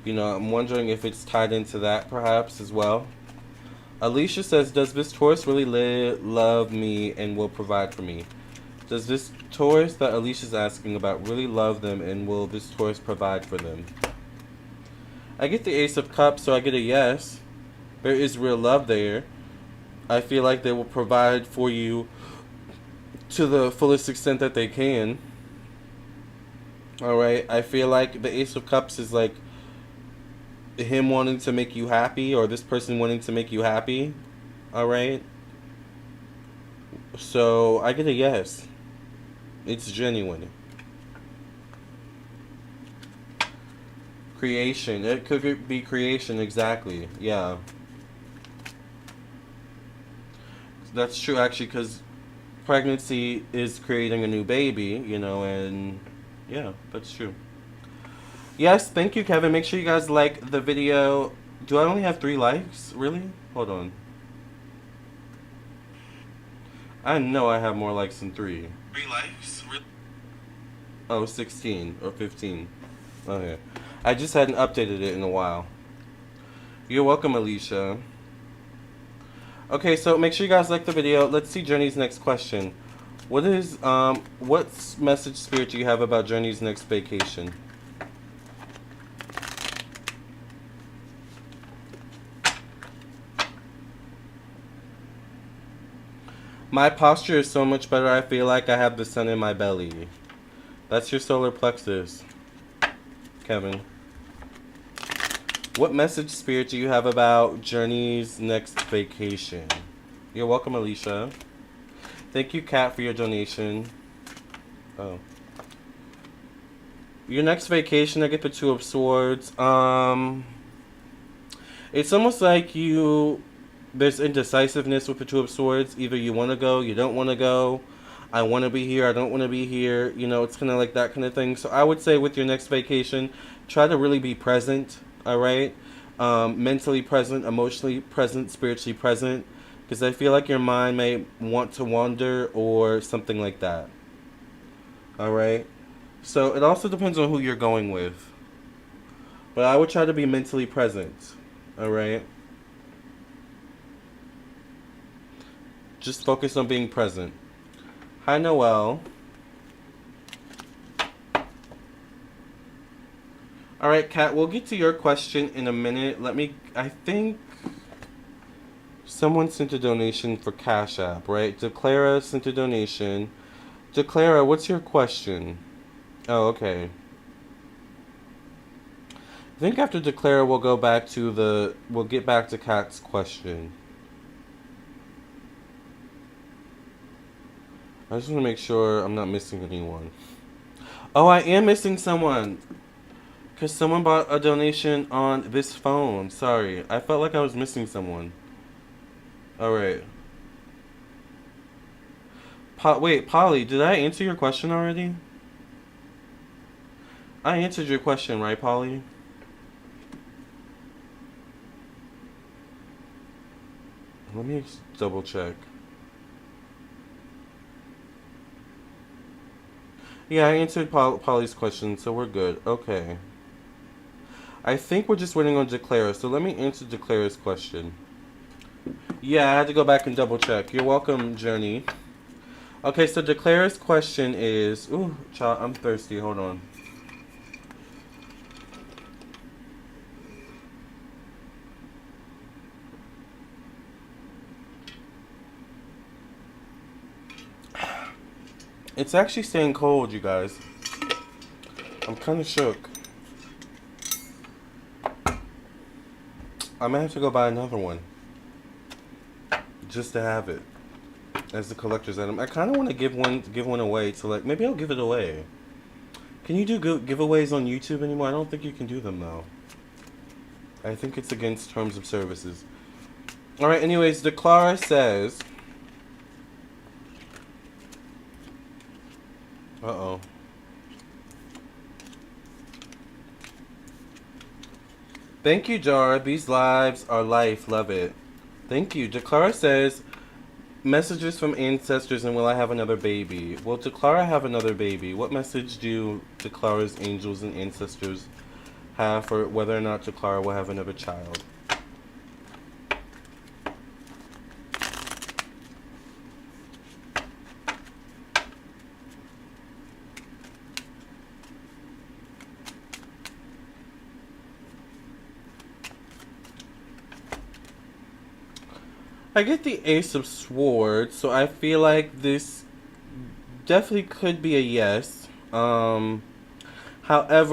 I'm wondering if it's tied into that perhaps as well. Alicia says, does this Taurus really love me and will provide for me? Does this Taurus that Alicia's asking about really love them, and will this Taurus provide for them? I get the Ace of Cups, so I get a yes. There is real love there. I feel like they will provide for you to the fullest extent that they can. Alright, I feel like the Ace of Cups is like him wanting to make you happy, or this person wanting to make you happy. Alright? So, I get a yes. It's genuine. Creation. It could be creation, exactly. Yeah. That's true, actually, because pregnancy is creating a new baby, and yeah, that's true. Yes, thank you, Kevin. Make sure you guys like the video. Do I only have 3 likes? Really? Hold on. I know I have more likes than 3. 3 likes? Oh, 16 or 15. Okay. I just hadn't updated it in a while. You're welcome, Alicia. Okay, so make sure you guys like the video. Let's see Journey's next question. What message, Spirit, do you have about Journey's next vacation? My posture is so much better. I feel like I have the sun in my belly. That's your solar plexus, Kevin. What message, Spirit, do you have about Journey's next vacation? You're welcome, Alicia. Thank you, Kat, for your donation. Oh. Your next vacation, I get the Two of Swords. It's almost like there's indecisiveness with the Two of Swords. Either you want to go, you don't want to go. I want to be here, I don't want to be here. You know, it's kind of like that kind of thing. So I would say with your next vacation, try to really be present, all right? Mentally present, emotionally present, spiritually present. Because I feel like your mind may want to wander or something like that. All right? So it also depends on who you're going with. But I would try to be mentally present. All right? Just focus on being present. Hi, Noelle. All right, Kat, we'll get to your question in a minute. I think someone sent a donation for Cash App, right? Declara sent a donation. Declara, what's your question? Oh, okay. I think after Declara, we'll get back to Kat's question. I just want to make sure I'm not missing anyone. Oh, I am missing someone. Because someone bought a donation on this phone. Sorry. I felt like I was missing someone. Alright. Wait, Polly, did I answer your question already? I answered your question, right, Polly? Let me double check. Yeah, I answered Polly's question, so we're good. Okay. I think we're just waiting on Declara, so let me answer Declara's question. Yeah, I had to go back and double check. You're welcome, Journey. Okay, so Declara's question is... Ooh, child, I'm thirsty. Hold on. It's actually staying cold, you guys. I'm kind of shook. I might have to go buy another one. Just to have it. As a collector's item. I kind of want to give one away to, like, maybe I'll give it away. Can you do giveaways on YouTube anymore? I don't think you can do them, though. I think it's against terms of services. Alright, anyways, Declara says... Uh-oh. Thank you, Jar. These lives are life. Love it. Thank you. Declara says, messages from ancestors and will I have another baby? Will Declara have another baby? What message do Declara's angels and ancestors have for whether or not Declara will have another child? I get the Ace of Swords, so I feel like this definitely could be a yes. However,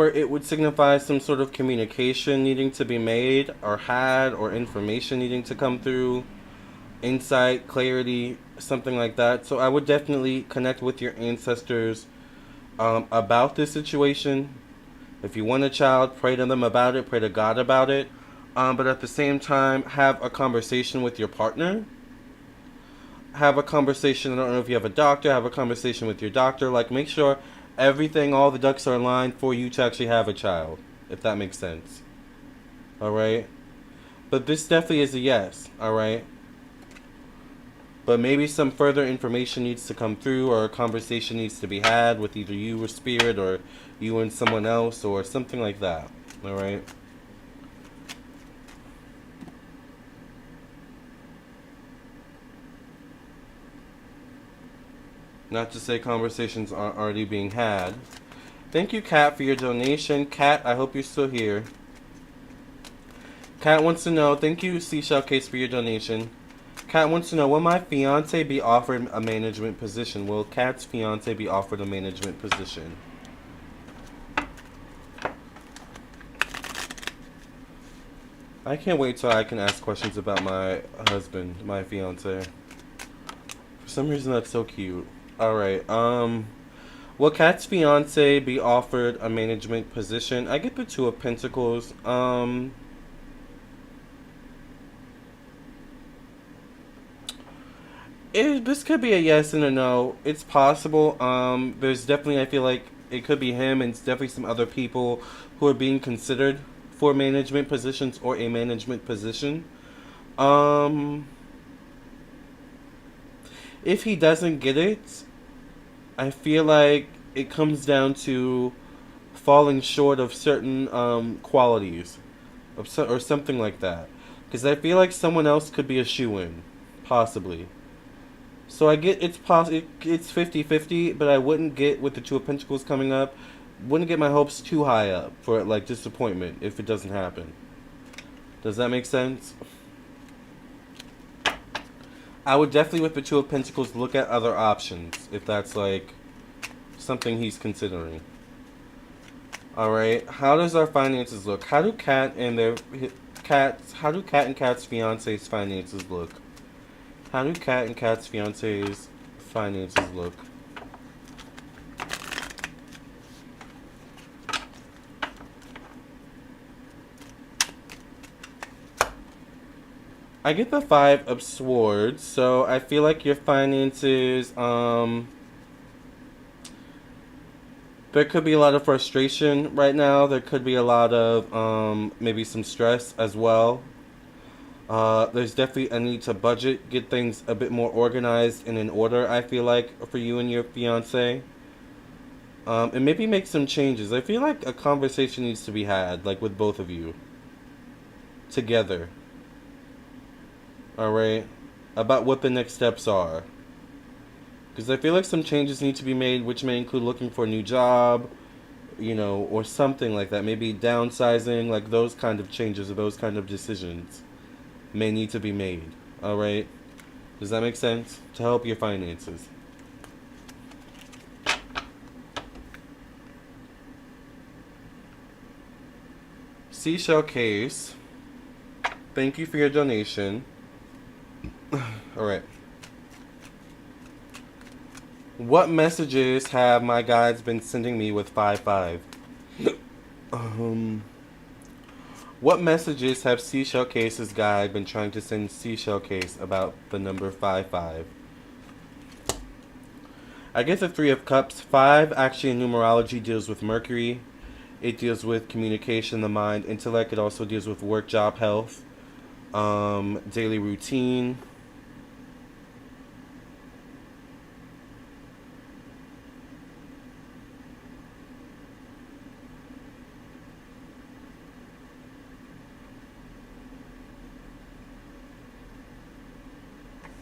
it would signify some sort of communication needing to be made or had, or information needing to come through, insight, clarity, something like that. So I would definitely connect with your ancestors about this situation. If you want a child, pray to them about it, pray to God about it. But at the same time, have a conversation with your partner. Have a conversation, I don't know if you have a doctor, have a conversation with your doctor. Like, make sure everything, all the ducks are aligned for you to actually have a child. If that makes sense. Alright? But this definitely is a yes. Alright? But maybe some further information needs to come through, or a conversation needs to be had with either you or spirit, or you and someone else, or something like that. Alright? Not to say conversations aren't already being had. Thank you, Kat, for your donation. Kat, I hope you're still here. Kat wants to know, thank you, Seashell Case, for your donation. Kat wants to know, will my fiance be offered a management position? Will Kat's fiance be offered a management position? I can't wait till I can ask questions about my husband, my fiance. For some reason that's so cute. Alright, will Kat's fiance be offered a management position? I get the Two of Pentacles. This could be a yes and a no. It's possible. There's definitely, I feel like it could be him, and it's definitely some other people who are being considered for management positions or a management position. Um, if he doesn't get it, I feel like it comes down to falling short of certain qualities, or something like that. Because I feel like someone else could be a shoe-in, possibly. So I get it's 50-50, but I wouldn't get, with the Two of Pentacles coming up, wouldn't get my hopes too high up for like disappointment if it doesn't happen. Does that make sense? I would definitely, with the Two of Pentacles, look at other options if that's like something he's considering. All right, how does our finances look? How do Kat and Kat's fiance's finances look? How do Kat and Kat's fiance's finances look? I get the Five of Swords, so I feel like your finances, there could be a lot of frustration right now. There could be a lot of, maybe some stress as well. There's definitely a need to budget, get things a bit more organized and in order, I feel like, for you and your fiance. And maybe make some changes. I feel like a conversation needs to be had, like with both of you. Together. Alright? About what the next steps are. Because I feel like some changes need to be made, which may include looking for a new job, you know, or something like that. Maybe downsizing, like those kind of changes or those kind of decisions may need to be made. Alright? Does that make sense? To help your finances. Seashell Case. Thank you for your donation. Alright. What messages have my guides been sending me with 5-5? What messages have Seashell Case's guide been trying to send Seashell Case about the number 5-5? I get the Three of Cups. 5 actually in numerology deals with Mercury. It deals with communication, the mind, intellect. It also deals with work, job, health, daily routine.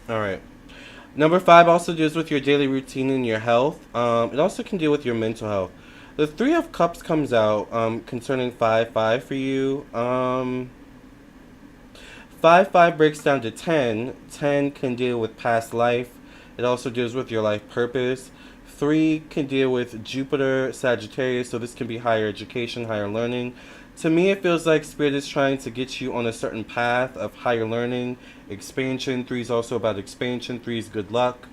Alright. Number 5 also deals with your daily routine and your health. It also can deal with your mental health. The Three of Cups comes out concerning 5-5 for you. 5-5 breaks down to 10. 10 can deal with past life. It also deals with your life purpose. 3 can deal with Jupiter, Sagittarius, so this can be higher education, higher learning. To me, it feels like Spirit is trying to get you on a certain path of higher learning, expansion. 3 is also about expansion. 3 is good luck.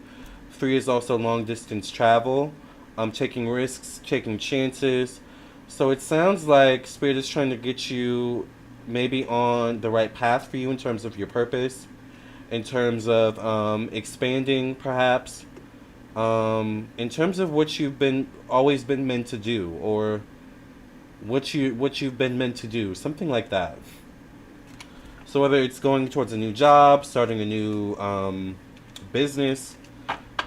3 is also long distance travel, taking risks, taking chances. So it sounds like Spirit is trying to get you maybe on the right path for you in terms of your purpose, in terms of expanding, perhaps, in terms of what you've always been meant to do, or what you've been meant to do, something like that. So whether it's going towards a new job, starting a new business,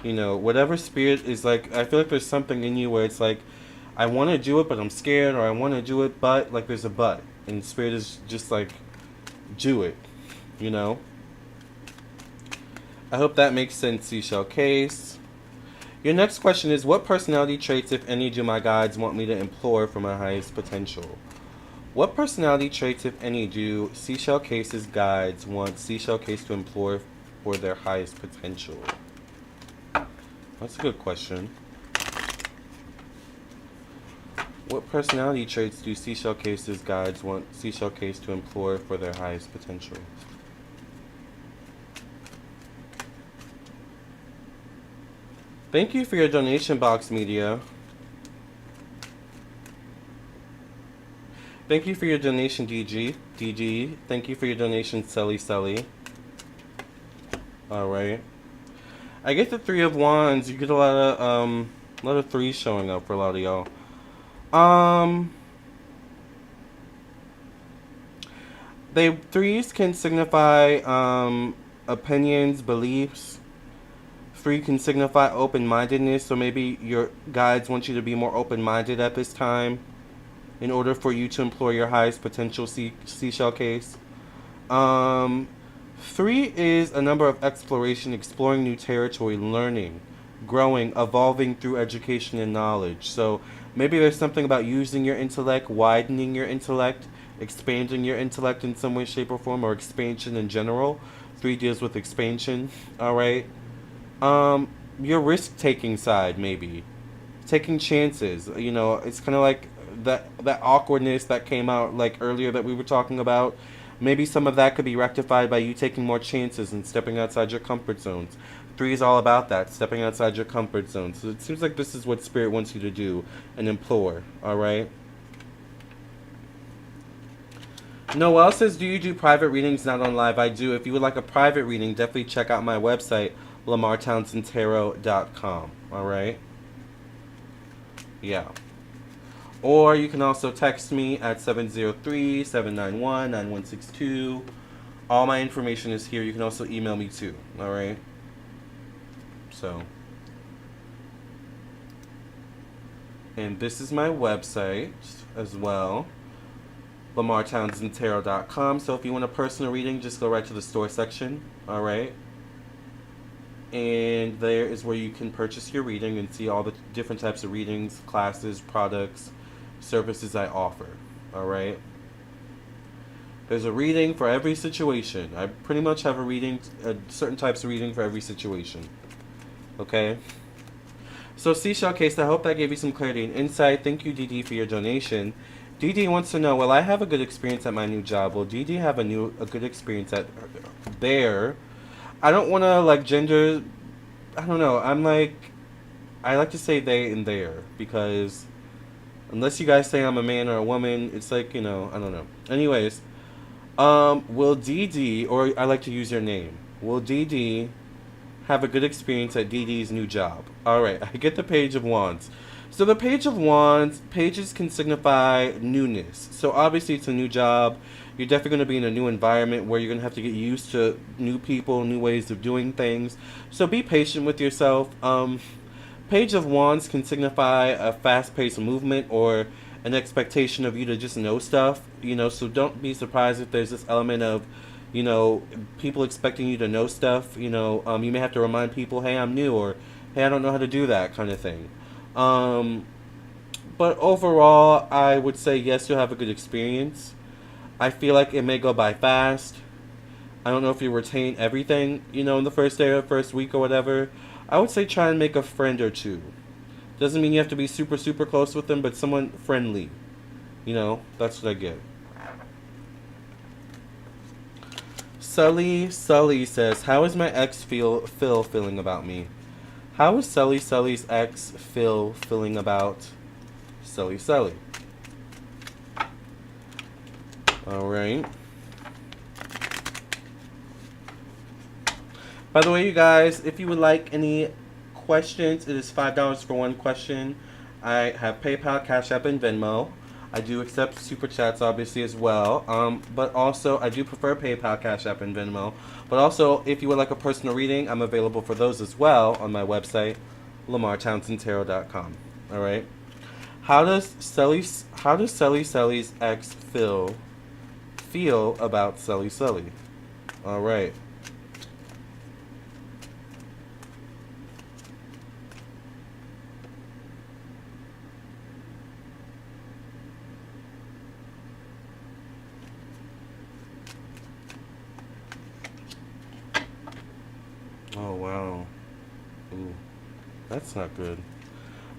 you know, whatever Spirit is like, I feel like there's something in you where it's like, I want to do it, but I'm scared, or I want to do it, but, like, there's a but. And Spirit is just like, do it, you know? I hope that makes sense, Seashell Case. Your next question is, what personality traits, if any, do my guides want me to implore for my highest potential? What personality traits, if any, do Seashell Case's guides want Seashell Case to implore for their highest potential? That's a good question. What personality traits do Seashell Case's guides want Seashell Case to implore for their highest potential? Thank you for your donation, Box Media. Thank you for your donation, DG. DG. Thank you for your donation, Sully Sully. Alright. I get the Three of Wands. You get a lot of threes showing up for a lot of y'all. Threes can signify opinions, beliefs. Three can signify open-mindedness, so maybe your guides want you to be more open-minded at this time in order for you to employ your highest potential seashell case. Three is a number of exploration, exploring new territory, learning, growing, evolving through education and knowledge. So maybe there's something about using your intellect, widening your intellect, expanding your intellect in some way, shape, or form, or expansion in general. Three deals with expansion, alright? Your risk-taking side, maybe. Taking chances. You know, it's kind of like that awkwardness that came out like earlier that we were talking about. Maybe some of that could be rectified by you taking more chances and stepping outside your comfort zones. Three is all about that, stepping outside your comfort zone. So it seems like this is what Spirit wants you to do and implore, alright? Noelle says, do you do private readings, not on live? I do. If you would like a private reading, definitely check out my website, LamarrTownsendTarot.com, alright? Yeah. Or you can also text me at 703-791-9162. All my information is here. You can also email me too, alright? So. And this is my website as well. LamarrTownsendTarot.com. So if you want a personal reading, just go right to the store section, alright? And there is where you can purchase your reading and see all the different types of readings, classes, products, services I offer. Alright? There's a reading for every situation. I pretty much have certain types of reading for every situation. Okay? So Seashell Case, I hope that gave you some clarity and insight. Thank you, DD, for your donation. DD wants to know, will I have a good experience at my new job? Will DD have a good experience at there? I don't want to, like, gender... I don't know. I like to say they and their, because unless you guys say I'm a man or a woman, it's like, you know, I don't know. Anyways, will DD, or I like to use your name, will DD have a good experience at DD's new job? Alright, I get the Page of Wands. So the Page of Wands, pages can signify newness. So obviously it's a new job. You're definitely going to be in a new environment where you're going to have to get used to new people, new ways of doing things. So be patient with yourself. Page of Wands can signify a fast-paced movement or an expectation of you to just know stuff. You know, so don't be surprised if there's this element of, you know, people expecting you to know stuff. You know, you may have to remind people, hey, I'm new, or hey, I don't know how to do that kind of thing. But overall, I would say yes, you'll have a good experience. I feel like it may go by fast. I don't know if you retain everything, you know, in the first day or first week or whatever. I would say try and make a friend or two. Doesn't mean you have to be super, super close with them, but someone friendly. You know, that's what I get. Sully says, how is my ex Phil feeling about me? How is Sully's ex Phil feeling about Sully? Alright. By the way, you guys, if you would like any questions, it is $5 for one question. I have PayPal, Cash App, and Venmo. I do accept Super Chats, obviously, as well. But also, I do prefer PayPal, Cash App, and Venmo. But also, if you would like a personal reading, I'm available for those as well on my website, LamarrTownsendTarot.com. Alright? How does Sully's ex feel about Sully? Alright. Oh, wow. Ooh, that's not good.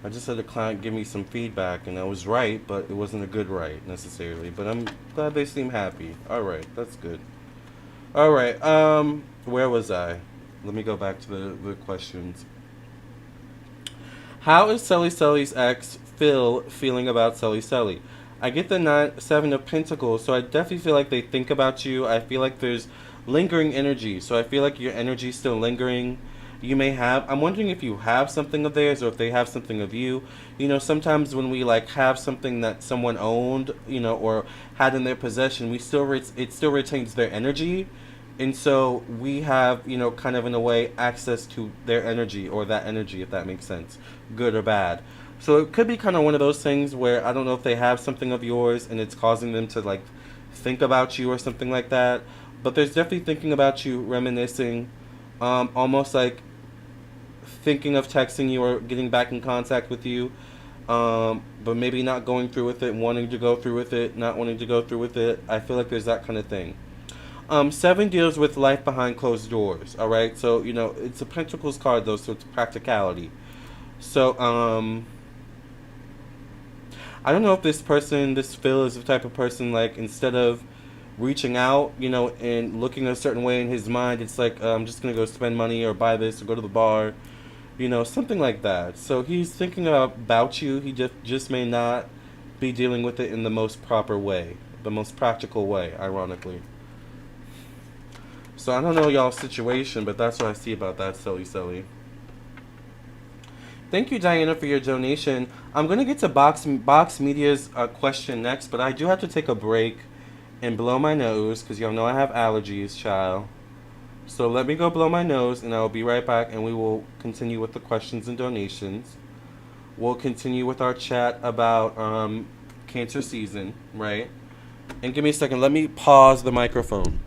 I just had a client give me some feedback, and I was right, but it wasn't a good right, necessarily. But I'm glad they seem happy. Alright, that's good. Alright, where was I? Let me go back to the questions. How is Sully's ex Phil feeling about Sully? I get the 7 of Pentacles, so I definitely feel like they think about you. I feel like there's lingering energy, so I feel like your energy's still lingering. You may have. I'm wondering if you have something of theirs or if they have something of you. You know, sometimes when we like have something that someone owned, you know, or had in their possession, we still it still retains their energy, and so we have, you know, kind of in a way access to their energy or that energy, if that makes sense, good or bad. So it could be kind of one of those things where I don't know if they have something of yours and it's causing them to like think about you or something like that. But there's definitely thinking about you, reminiscing, almost like thinking of texting you or getting back in contact with you, but maybe not going through with it, wanting to go through with it, not wanting to go through with it. I feel like there's that kind of thing. 7 deals with life behind closed doors. All right, so you know it's a Pentacles card though, so it's practicality. So I don't know if this Phil, is the type of person like instead of reaching out, you know, and looking a certain way in his mind, it's like I'm just gonna go spend money or buy this or go to the bar, you know, something like that. So he's thinking about you. He just may not be dealing with it in the most proper way, the most practical way, ironically. So I don't know y'all's situation, but that's what I see about that, silly. Thank you, Diana, for your donation. I'm gonna get to Box Media's question next, but I do have to take a break and blow my nose because y'all know I have allergies, child. So let me go blow my nose, and I'll be right back, and we will continue with the questions and donations. We'll continue with our chat about Cancer season, right? And give me a second. Let me pause the microphone.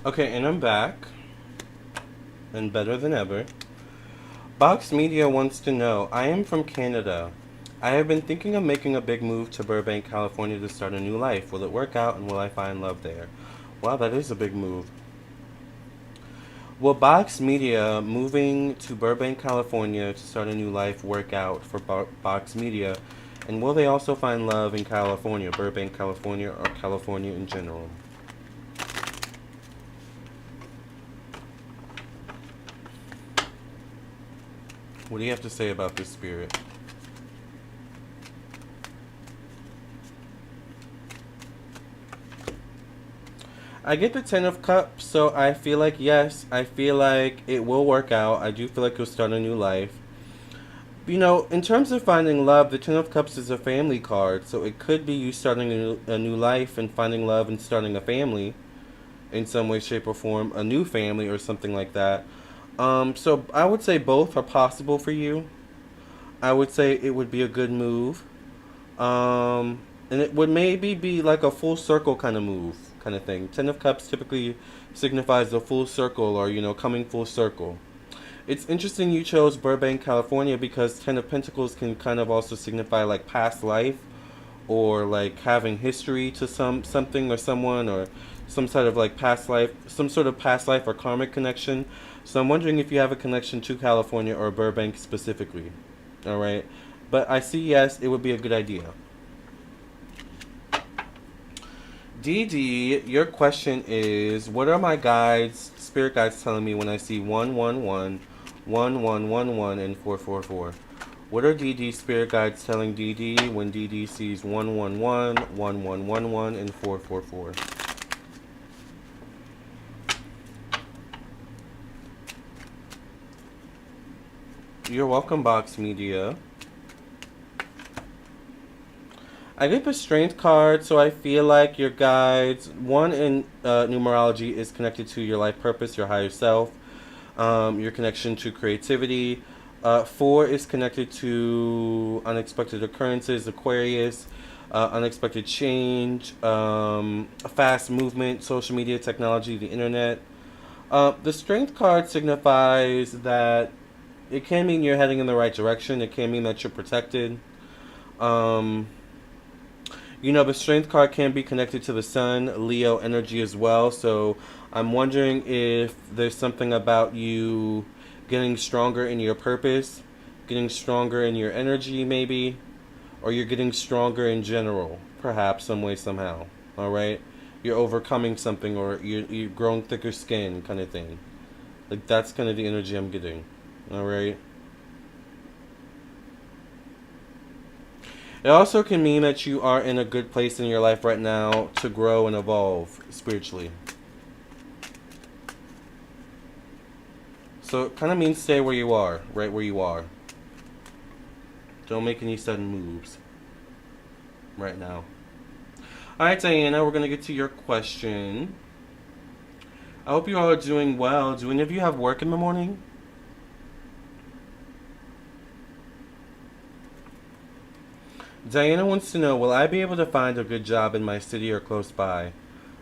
Okay, and I'm back, and better than ever. Box Media wants to know, I am from Canada. I have been thinking of making a big move to Burbank, California to start a new life. Will it work out and will I find love there? Wow, that is a big move. Will Box Media moving to Burbank, California to start a new life work out for Box Media? And will they also find love in California, Burbank, California, or California in general? What do you have to say about this, Spirit? I get the 10 of Cups, so I feel like yes, I feel like it will work out. I do feel like you'll start a new life. You know, in terms of finding love, the 10 of Cups is a family card, so it could be you starting a new life and finding love and starting a family in some way, shape, or form, a new family or something like that. So I would say both are possible for you. I would say it would be a good move. And it would maybe be like a full circle kind of move, kind of thing. 10 of Cups typically signifies a full circle or, you know, coming full circle. It's interesting you chose Burbank, California because 10 of Pentacles can kind of also signify like past life or like having history to something or someone or some sort of like past life, some sort of past life or karmic connection. So I'm wondering if you have a connection to California or Burbank specifically. All right. But I see yes, it would be a good idea. DD, your question is, what are my guides, spirit guides telling me when I see 111, 1111, and 444? What are DD spirit guides telling DD when DD sees 111, 1111, and 444? You're welcome, Box Media. I get the strength card, so I feel like your guides, one in numerology, is connected to your life purpose, your higher self, your connection to creativity. 4 is connected to unexpected occurrences, Aquarius, unexpected change, fast movement, social media, technology, the internet. The strength card signifies that it can mean you're heading in the right direction. It can mean that you're protected. Um, the strength card can be connected to the sun, Leo energy as well. So I'm wondering if there's something about you getting stronger in your purpose, getting stronger in your energy, maybe, or you're getting stronger in general, perhaps, some way, somehow. All right? You're overcoming something, or you're growing thicker skin, kind of thing. Like, that's kind of the energy I'm getting. All right? It also can mean that you are in a good place in your life right now to grow and evolve spiritually. So it kind of means stay where you are, right where you are. Don't make any sudden moves right now. Alright, Diana, we're going to get to your question. I hope you all are doing well. Do any of you have work in the morning? Diana wants to know, will I be able to find a good job in my city or close by?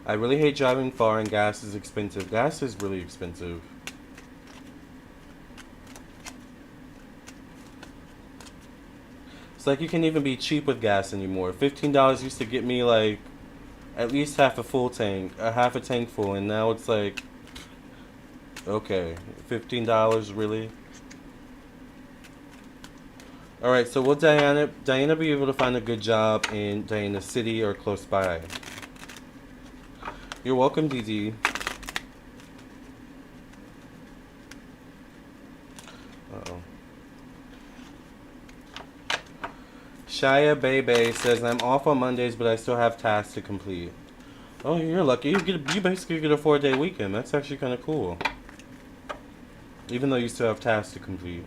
I really hate driving far and gas is expensive. Gas is really expensive. It's like you can't even be cheap with gas anymore. $15 used to get me like at least half a full tank, half a tank full, and now it's like, okay, $15 really? Alright, so will Diana be able to find a good job in Diana City or close by? You're welcome, DD. Uh-oh. Shia Bebe says, I'm off on Mondays, but I still have tasks to complete. Oh, you're lucky. You basically get a 4-day weekend. That's actually kind of cool. Even though you still have tasks to complete.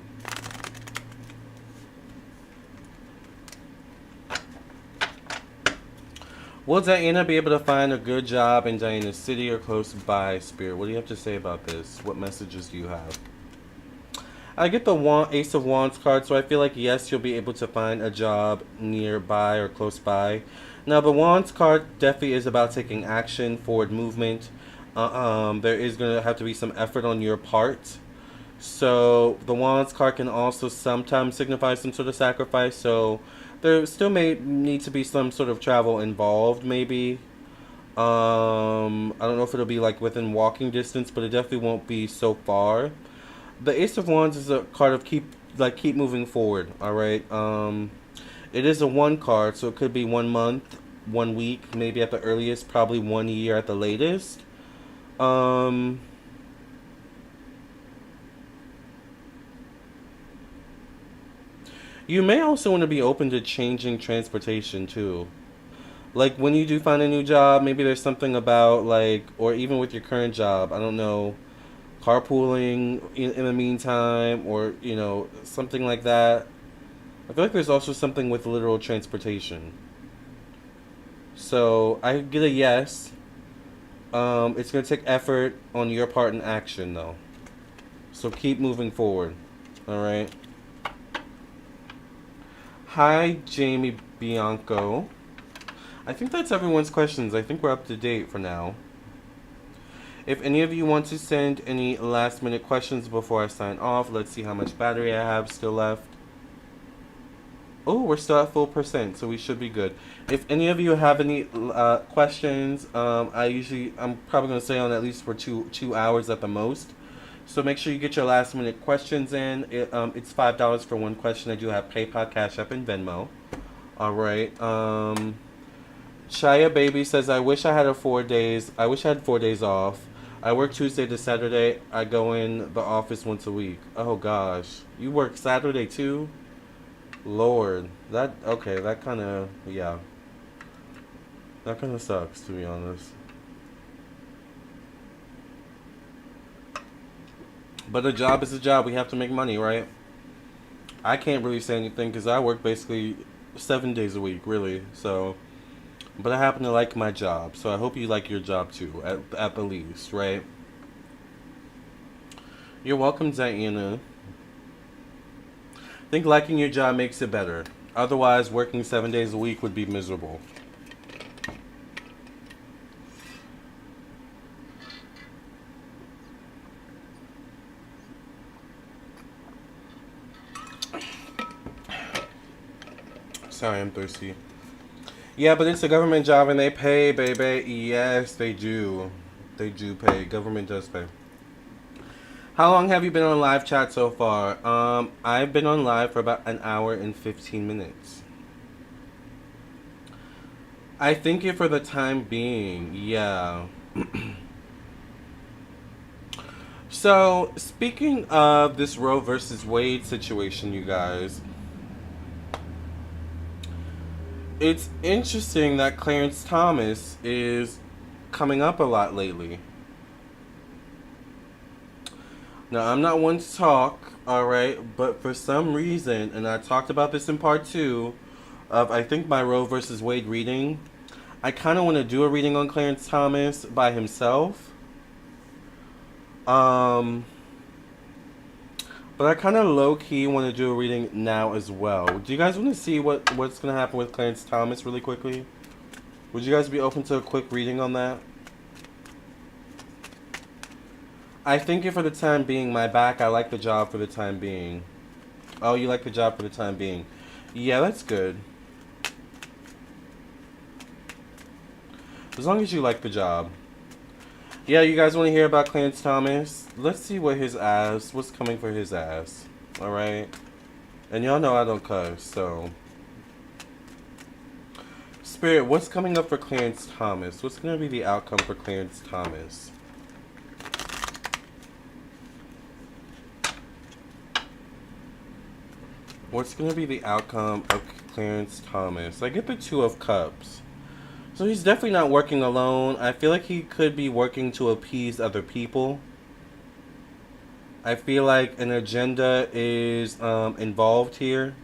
Will Diana be able to find a good job in Diana City or close by, Spirit? What do you have to say about this? What messages do you have? I get the Ace of Wands card, so I feel like, yes, you'll be able to find a job nearby or close by. Now, the Wands card definitely is about taking action, forward movement. There is going to have to be some effort on your part. So, the Wands card can also sometimes signify some sort of sacrifice, so there still may need to be some sort of travel involved, maybe. I don't know if it'll be like within walking distance, but it definitely won't be so far. The Ace of Wands is a card of keep moving forward. All right. It is a 1 card, so it could be 1 month, 1 week, maybe at the earliest, probably 1 year at the latest. You may also want to be open to changing transportation too. Like when you do find a new job, maybe there's something about like, or even with your current job, I don't know, carpooling in the meantime, or something like that. I feel like there's also something with literal transportation. So I get a yes. It's gonna take effort on your part in action though. So keep moving forward. All right. Hi, Jamie Bianco. I think that's everyone's questions. I think we're up to date for now. If any of you want to send any last minute questions before I sign off, let's see how much battery I have still left. Oh, we're still at full percent, so we should be good. If any of you have any questions, I'm probably going to stay on at least for two hours at the most. So make sure you get your last minute questions in. It's $5 for 1 question. I do have PayPal, Cash App, and Venmo. All right. Shia Baby says, I wish I had 4 days. I wish I had 4 days off. I work Tuesday to Saturday. I go in the office once a week. Oh gosh, you work Saturday too? Lord, that kind of that kind of sucks, to be honest. But a job is a job. We have to make money, right? I can't really say anything because I work basically 7 days a week, really. So, but I happen to like my job, so I hope you like your job too, at the least, right? You're welcome, Diana. I think liking your job makes it better. Otherwise, working 7 days a week would be miserable. Sorry, I'm thirsty. Yeah, but it's a government job and they pay, baby. Yes, they do. They do pay. Government does pay. How long have you been on live chat so far? I've been on live for about an hour and 15 minutes. I think it for the time being, yeah. So, speaking of this Roe versus Wade situation, you guys, it's interesting that Clarence Thomas is coming up a lot lately. Now, I'm not one to talk, alright, but for some reason, and I talked about this in part 2 of, I think, my Roe versus Wade reading, I kind of want to do a reading on Clarence Thomas by himself. But I kind of low-key want to do a reading now as well. Do you guys want to see what's going to happen with Clarence Thomas really quickly? Would you guys be open to a quick reading on that? I think for the time being, my back, I like the job for the time being. Oh, you like the job for the time being. Yeah, that's good. As long as you like the job. Yeah, you guys want to hear about Clarence Thomas? Let's see what's coming for his ass. Alright? And y'all know I don't cuss, so. Spirit, what's coming up for Clarence Thomas? What's going to be the outcome for Clarence Thomas? What's going to be the outcome of Clarence Thomas? I get the Two of Cups. So he's definitely not working alone. I feel like he could be working to appease other people. I feel like an agenda is involved here.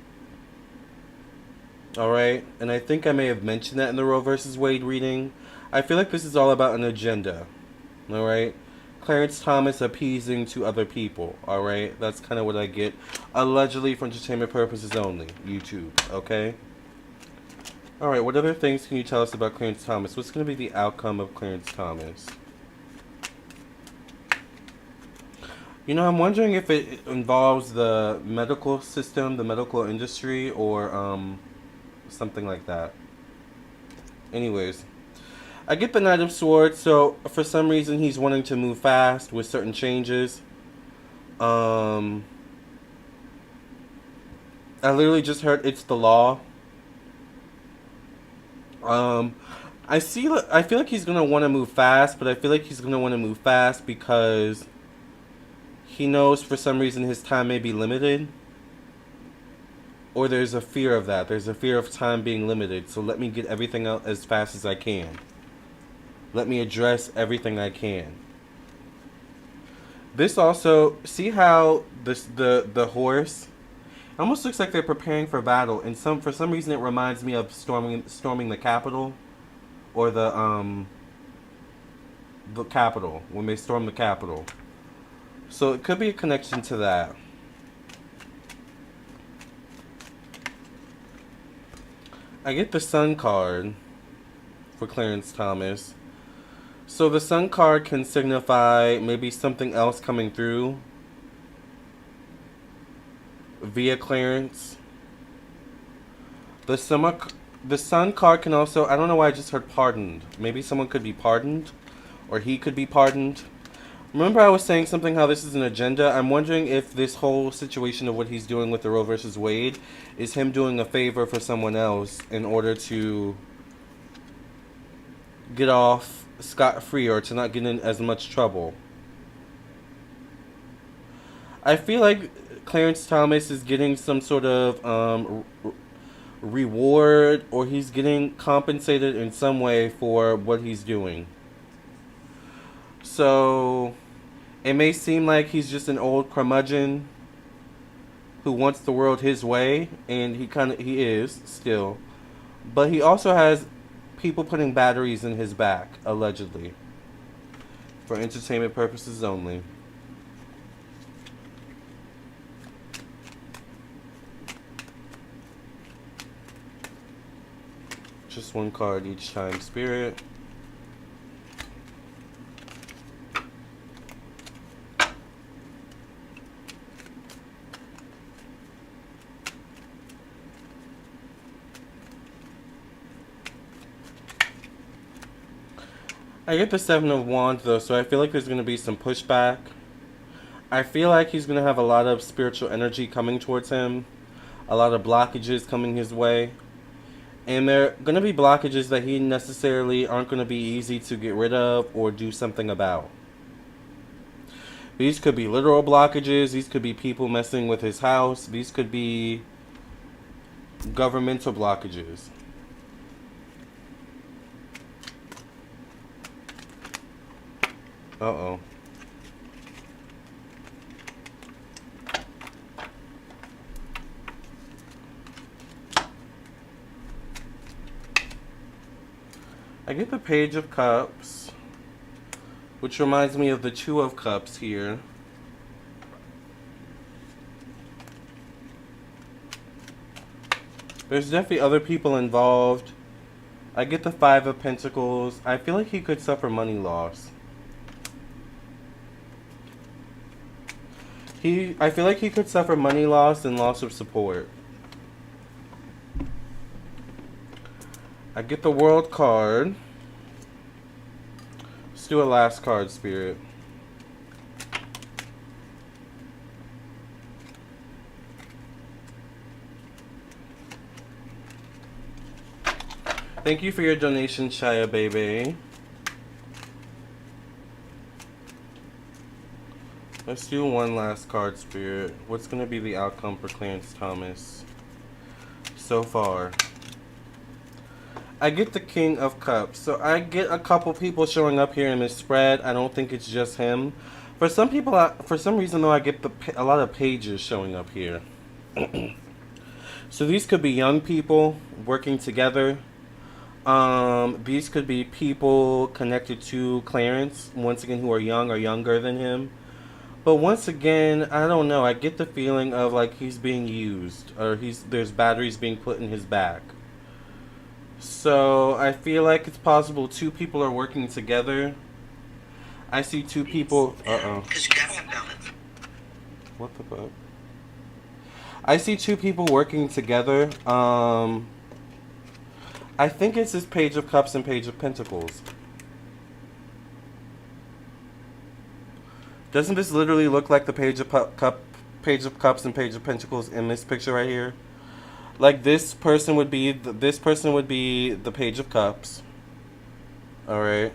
Alright? And I think I may have mentioned that in the Roe versus Wade reading. I feel like this is all about an agenda. Alright? Clarence Thomas appeasing to other people. Alright? That's kind of what I get. Allegedly for entertainment purposes only. YouTube. Okay? Alright, what other things can you tell us about Clarence Thomas? What's going to be the outcome of Clarence Thomas? You know, I'm wondering if it involves the medical system, the medical industry, or something like that. Anyways, I get the Knight of Swords, so for some reason he's wanting to move fast with certain changes. I literally just heard it's the law. I feel like he's gonna want to move fast, but I feel like he's gonna want to move fast because he knows for some reason his time may be limited. Or there's a fear of that. There's a fear of time being limited. So let me get everything out as fast as I can. Let me address everything I can. This also, see how the horse, it almost looks like they're preparing for battle, and for some reason it reminds me of storming the Capitol, or the Capitol, when they storm the Capitol. So it could be a connection to that. I get the Sun card for Clarence Thomas. So the Sun card can signify maybe something else coming through via Clarence. The Sun card can also, I don't know why I just heard pardoned. Maybe someone could be pardoned, or he could be pardoned. Remember I was saying something how this is an agenda? I'm wondering if this whole situation of what he's doing with the Roe versus Wade is him doing a favor for someone else in order to get off scot-free or to not get in as much trouble. I feel like Clarence Thomas is getting some sort of reward, or he's getting compensated in some way for what he's doing. So it may seem like he's just an old curmudgeon who wants the world his way, and he is still. But he also has people putting batteries in his back, allegedly. For entertainment purposes only. Just one card each time, Spirit. I get the Seven of Wands, though, so I feel like there's going to be some pushback. I feel like he's going to have a lot of spiritual energy coming towards him. A lot of blockages coming his way. And they're going to be blockages that he necessarily aren't going to be easy to get rid of or do something about. These could be literal blockages. These could be people messing with his house. These could be governmental blockages. Uh-oh. I get the Page of Cups, which reminds me of the Two of Cups here. There's definitely other people involved. I get the Five of Pentacles. I feel like he could suffer money loss. I feel like he could suffer money loss and loss of support. I get the World card. Let's do a last card, Spirit. Thank you for your donation, Shia baby. Let's do one last card, Spirit. What's going to be the outcome for Clarence Thomas so far? I get the King of Cups. So I get a couple people showing up here in this spread. I don't think it's just him. For some people, for some reason though, I get a lot of pages showing up here. So these could be young people working together. These could be people connected to Clarence, once again, who are young or younger than him. But once again, I don't know. I get the feeling of like he's being used, or there's batteries being put in his back. So I feel like it's possible two people are working together. I see two people. What the fuck? I see two people working together. I think it's this Page of Cups and Page of Pentacles. Doesn't this literally look like the Page of Cups and Page of Pentacles in this picture right here? Like this person would be the Page of Cups. All right.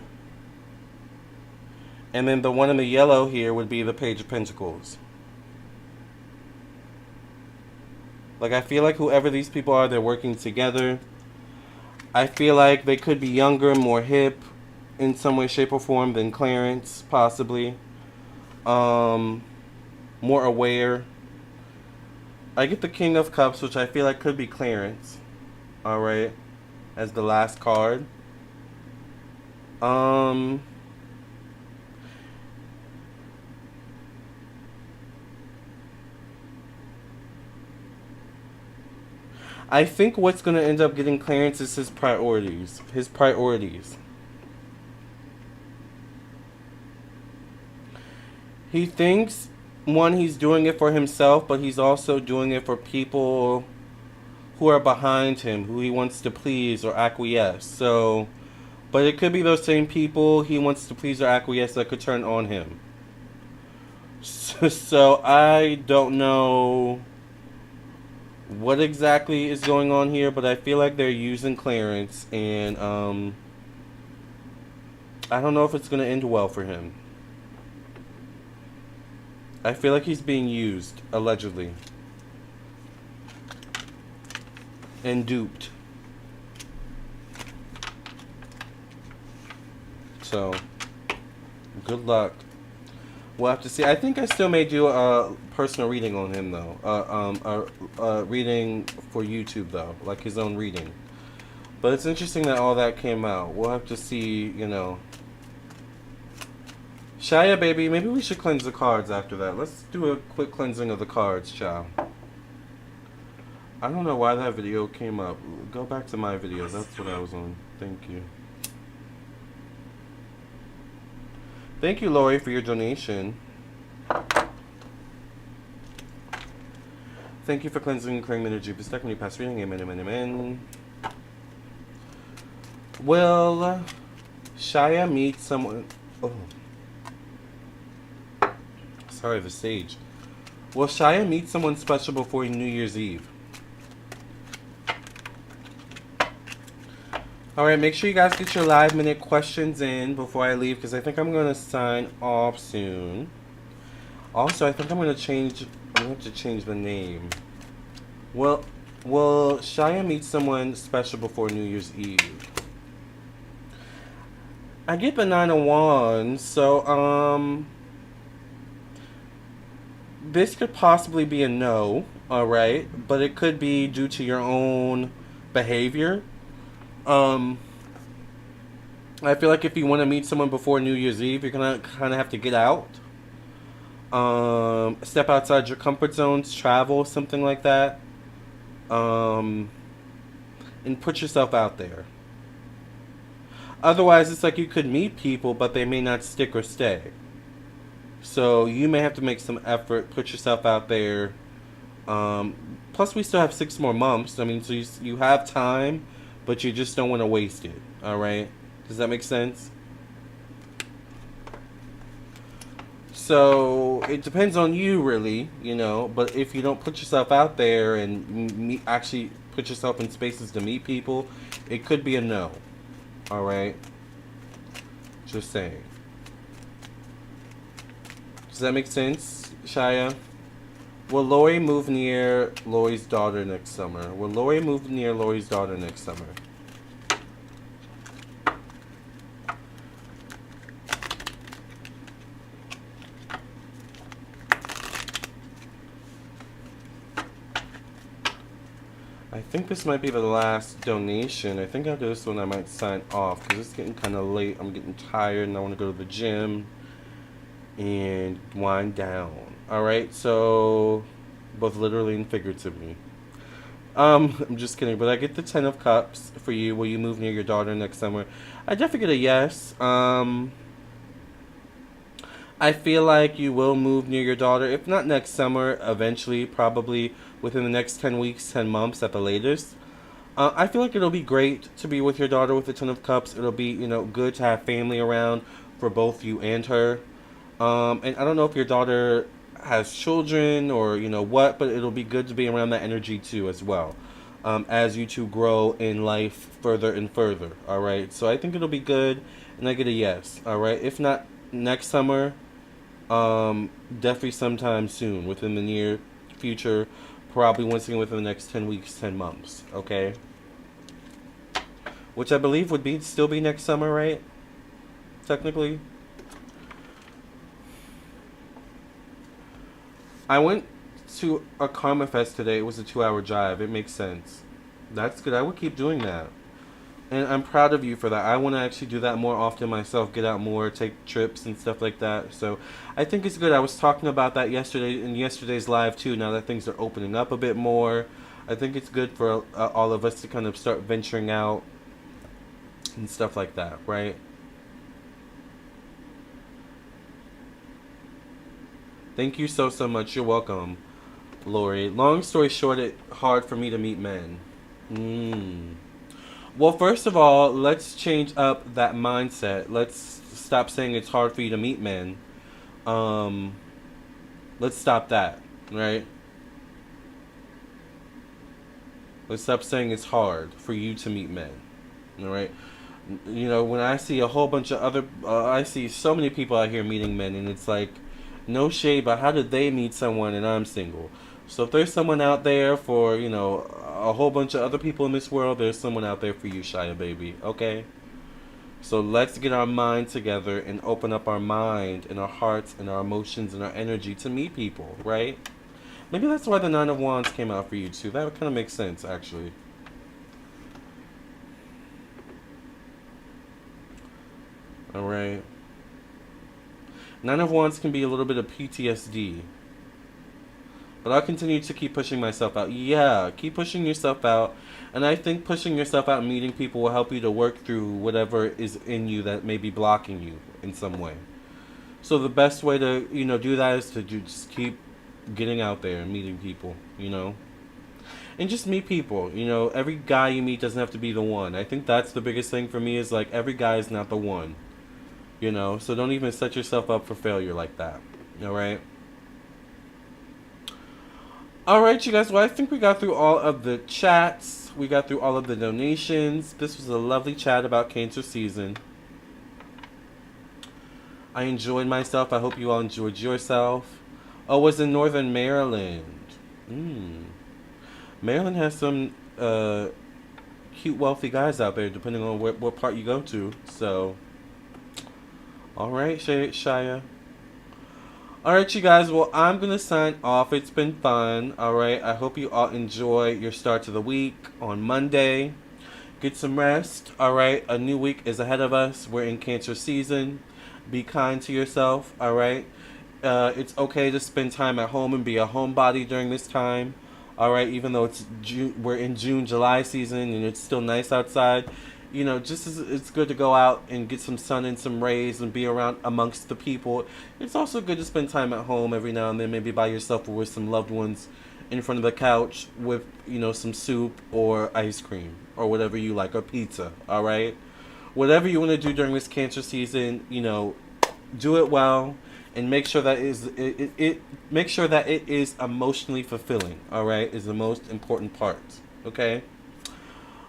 And then the one in the yellow here would be the Page of Pentacles. Like I feel like whoever these people are, they're working together. I feel like they could be younger, more hip in some way, shape, or form than Clarence, possibly. More aware. I get the King of Cups, which I feel like could be Clarence. Alright. As the last card. I think what's going to end up getting Clarence is his priorities. His priorities. He thinks, one, he's doing it for himself, but he's also doing it for people who are behind him, who he wants to please or acquiesce. So, but it could be those same people he wants to please or acquiesce that could turn on him. So I don't know what exactly is going on here, but I feel like they're using Clarence, and I don't know if it's going to end well for him. I feel like he's being used, allegedly. And duped. So, good luck. We'll have to see. I think I still may do a personal reading on him though. A reading for YouTube though, like his own reading. But it's interesting that all that came out. We'll have to see, you know. Shia, baby, maybe we should cleanse the cards after that. Let's do a quick cleansing of the cards, child. I don't know why that video came up. Go back to my videos. That's what I was on. Thank you. Thank you, Lori, for your donation. Thank you for cleansing and clearing the energy. Protect me, past reading. Amen, amen, amen. Will Shia meet someone... Oh. Sorry, the sage. Will Shia meet someone special before New Year's Eve? Alright, make sure you guys get your live minute questions in before I leave, because I think I'm going to sign off soon. Also, I think I'm going to change... I have to change the name. Will Shia meet someone special before New Year's Eve? I get the 9 of Wands, so, this could possibly be a no, alright? But it could be due to your own behavior. I feel like if you want to meet someone before New Year's Eve, you're going to kind of have to get out. Step outside your comfort zones, travel, something like that. And put yourself out there. Otherwise, it's like you could meet people, but they may not stick or stay. So you may have to make some effort, put yourself out there. Plus, we still have 6 more months. I mean, so you have time, but you just don't want to waste it. All right? Does that make sense? So it depends on you, really, you know. But if you don't put yourself out there and actually put yourself in spaces to meet people, it could be a no. All right? Just saying. Does that make sense, Shia? Will Lori move near Lori's daughter next summer? Will Lori move near Lori's daughter next summer? I think this might be the last donation. I think after this one I might sign off because it's getting kind of late. I'm getting tired and I want to go to the gym and wind down. Alright, so both literally and figuratively. I'm just kidding, but I get the 10 of Cups for you. Will you move near your daughter next summer? I definitely get a yes. I feel like you will move near your daughter. If not next summer, eventually, probably within the next 10 weeks, 10 months at the latest. I feel like it'll be great to be with your daughter with the 10 of Cups. It'll be, you know, good to have family around for both you and her. And I don't know if your daughter has children or, you know, what, but it'll be good to be around that energy too as well. As you two grow in life further and further. All right. So I think it'll be good. And I get a yes. All right. If not next summer, definitely sometime soon within the near future. Probably once again within the next 10 weeks, 10 months. Okay. Which I believe would still be next summer, right? Technically. I went to a Karma Fest today. It was a 2-hour drive. It makes sense. That's good. I would keep doing that. And I'm proud of you for that. I want to actually do that more often myself. Get out more, take trips and stuff like that. So I think it's good. I was talking about that yesterday in yesterday's live too. Now that things are opening up a bit more. I think it's good for all of us to kind of start venturing out and stuff like that, right? Thank you so much. You're welcome, Lori. Long story short, it's hard for me to meet men. Well, first of all, let's change up that mindset. Let's stop saying it's hard for you to meet men. Let's stop that, right? Let's stop saying it's hard for you to meet men, all right? You know, when I see a whole bunch of other... I see so many people out here meeting men, and it's like... No shade, but how did they meet someone and I'm single? So if there's someone out there for, you know, a whole bunch of other people in this world, there's someone out there for you, Shia, baby. Okay? So let's get our mind together and open up our mind and our hearts and our emotions and our energy to meet people, right? Maybe that's why the Nine of Wands came out for you too. That kind of makes sense, actually. All right. Nine of Wands can be a little bit of PTSD. But I'll continue to keep pushing myself out. Yeah, keep pushing yourself out. And I think pushing yourself out and meeting people will help you to work through whatever is in you that may be blocking you in some way. So the best way to, do that is to just keep getting out there and meeting people, And just meet people, Every guy you meet doesn't have to be the one. I think that's the biggest thing for me is like every guy is not the one, So don't even set yourself up for failure like that, all right? Alright, you guys, well, I think we got through all of the chats. We got through all of the donations. This was a lovely chat about Cancer season. I enjoyed myself. I hope you all enjoyed yourself. Oh, it was in Northern Maryland. Maryland has some cute, wealthy guys out there, depending on what part you go to. So, alright, Shia. Alright, you guys, well, I'm going to sign off. It's been fun, alright? I hope you all enjoy your start to the week on Monday. Get some rest, alright? A new week is ahead of us. We're in Cancer season. Be kind to yourself, alright? It's okay to spend time at home and be a homebody during this time, alright? Even though we're in June, July season, and it's still nice outside. Just as it's good to go out and get some sun and some rays and be around amongst the people. It's also good to spend time at home every now and then, maybe by yourself or with some loved ones in front of the couch with, some soup or ice cream or whatever you like, or pizza, all right? Whatever you want to do during this Cancer season, do it well and make sure that it is emotionally fulfilling, all right? Is the most important part, okay?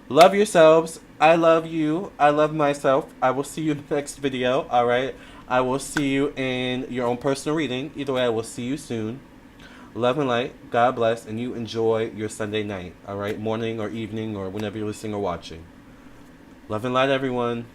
Love yourselves. I love you. I love myself. I will see you in the next video, alright? I will see you in your own personal reading. Either way, I will see you soon. Love and light. God bless. And you enjoy your Sunday night, alright? Morning or evening or whenever you're listening or watching. Love and light, everyone.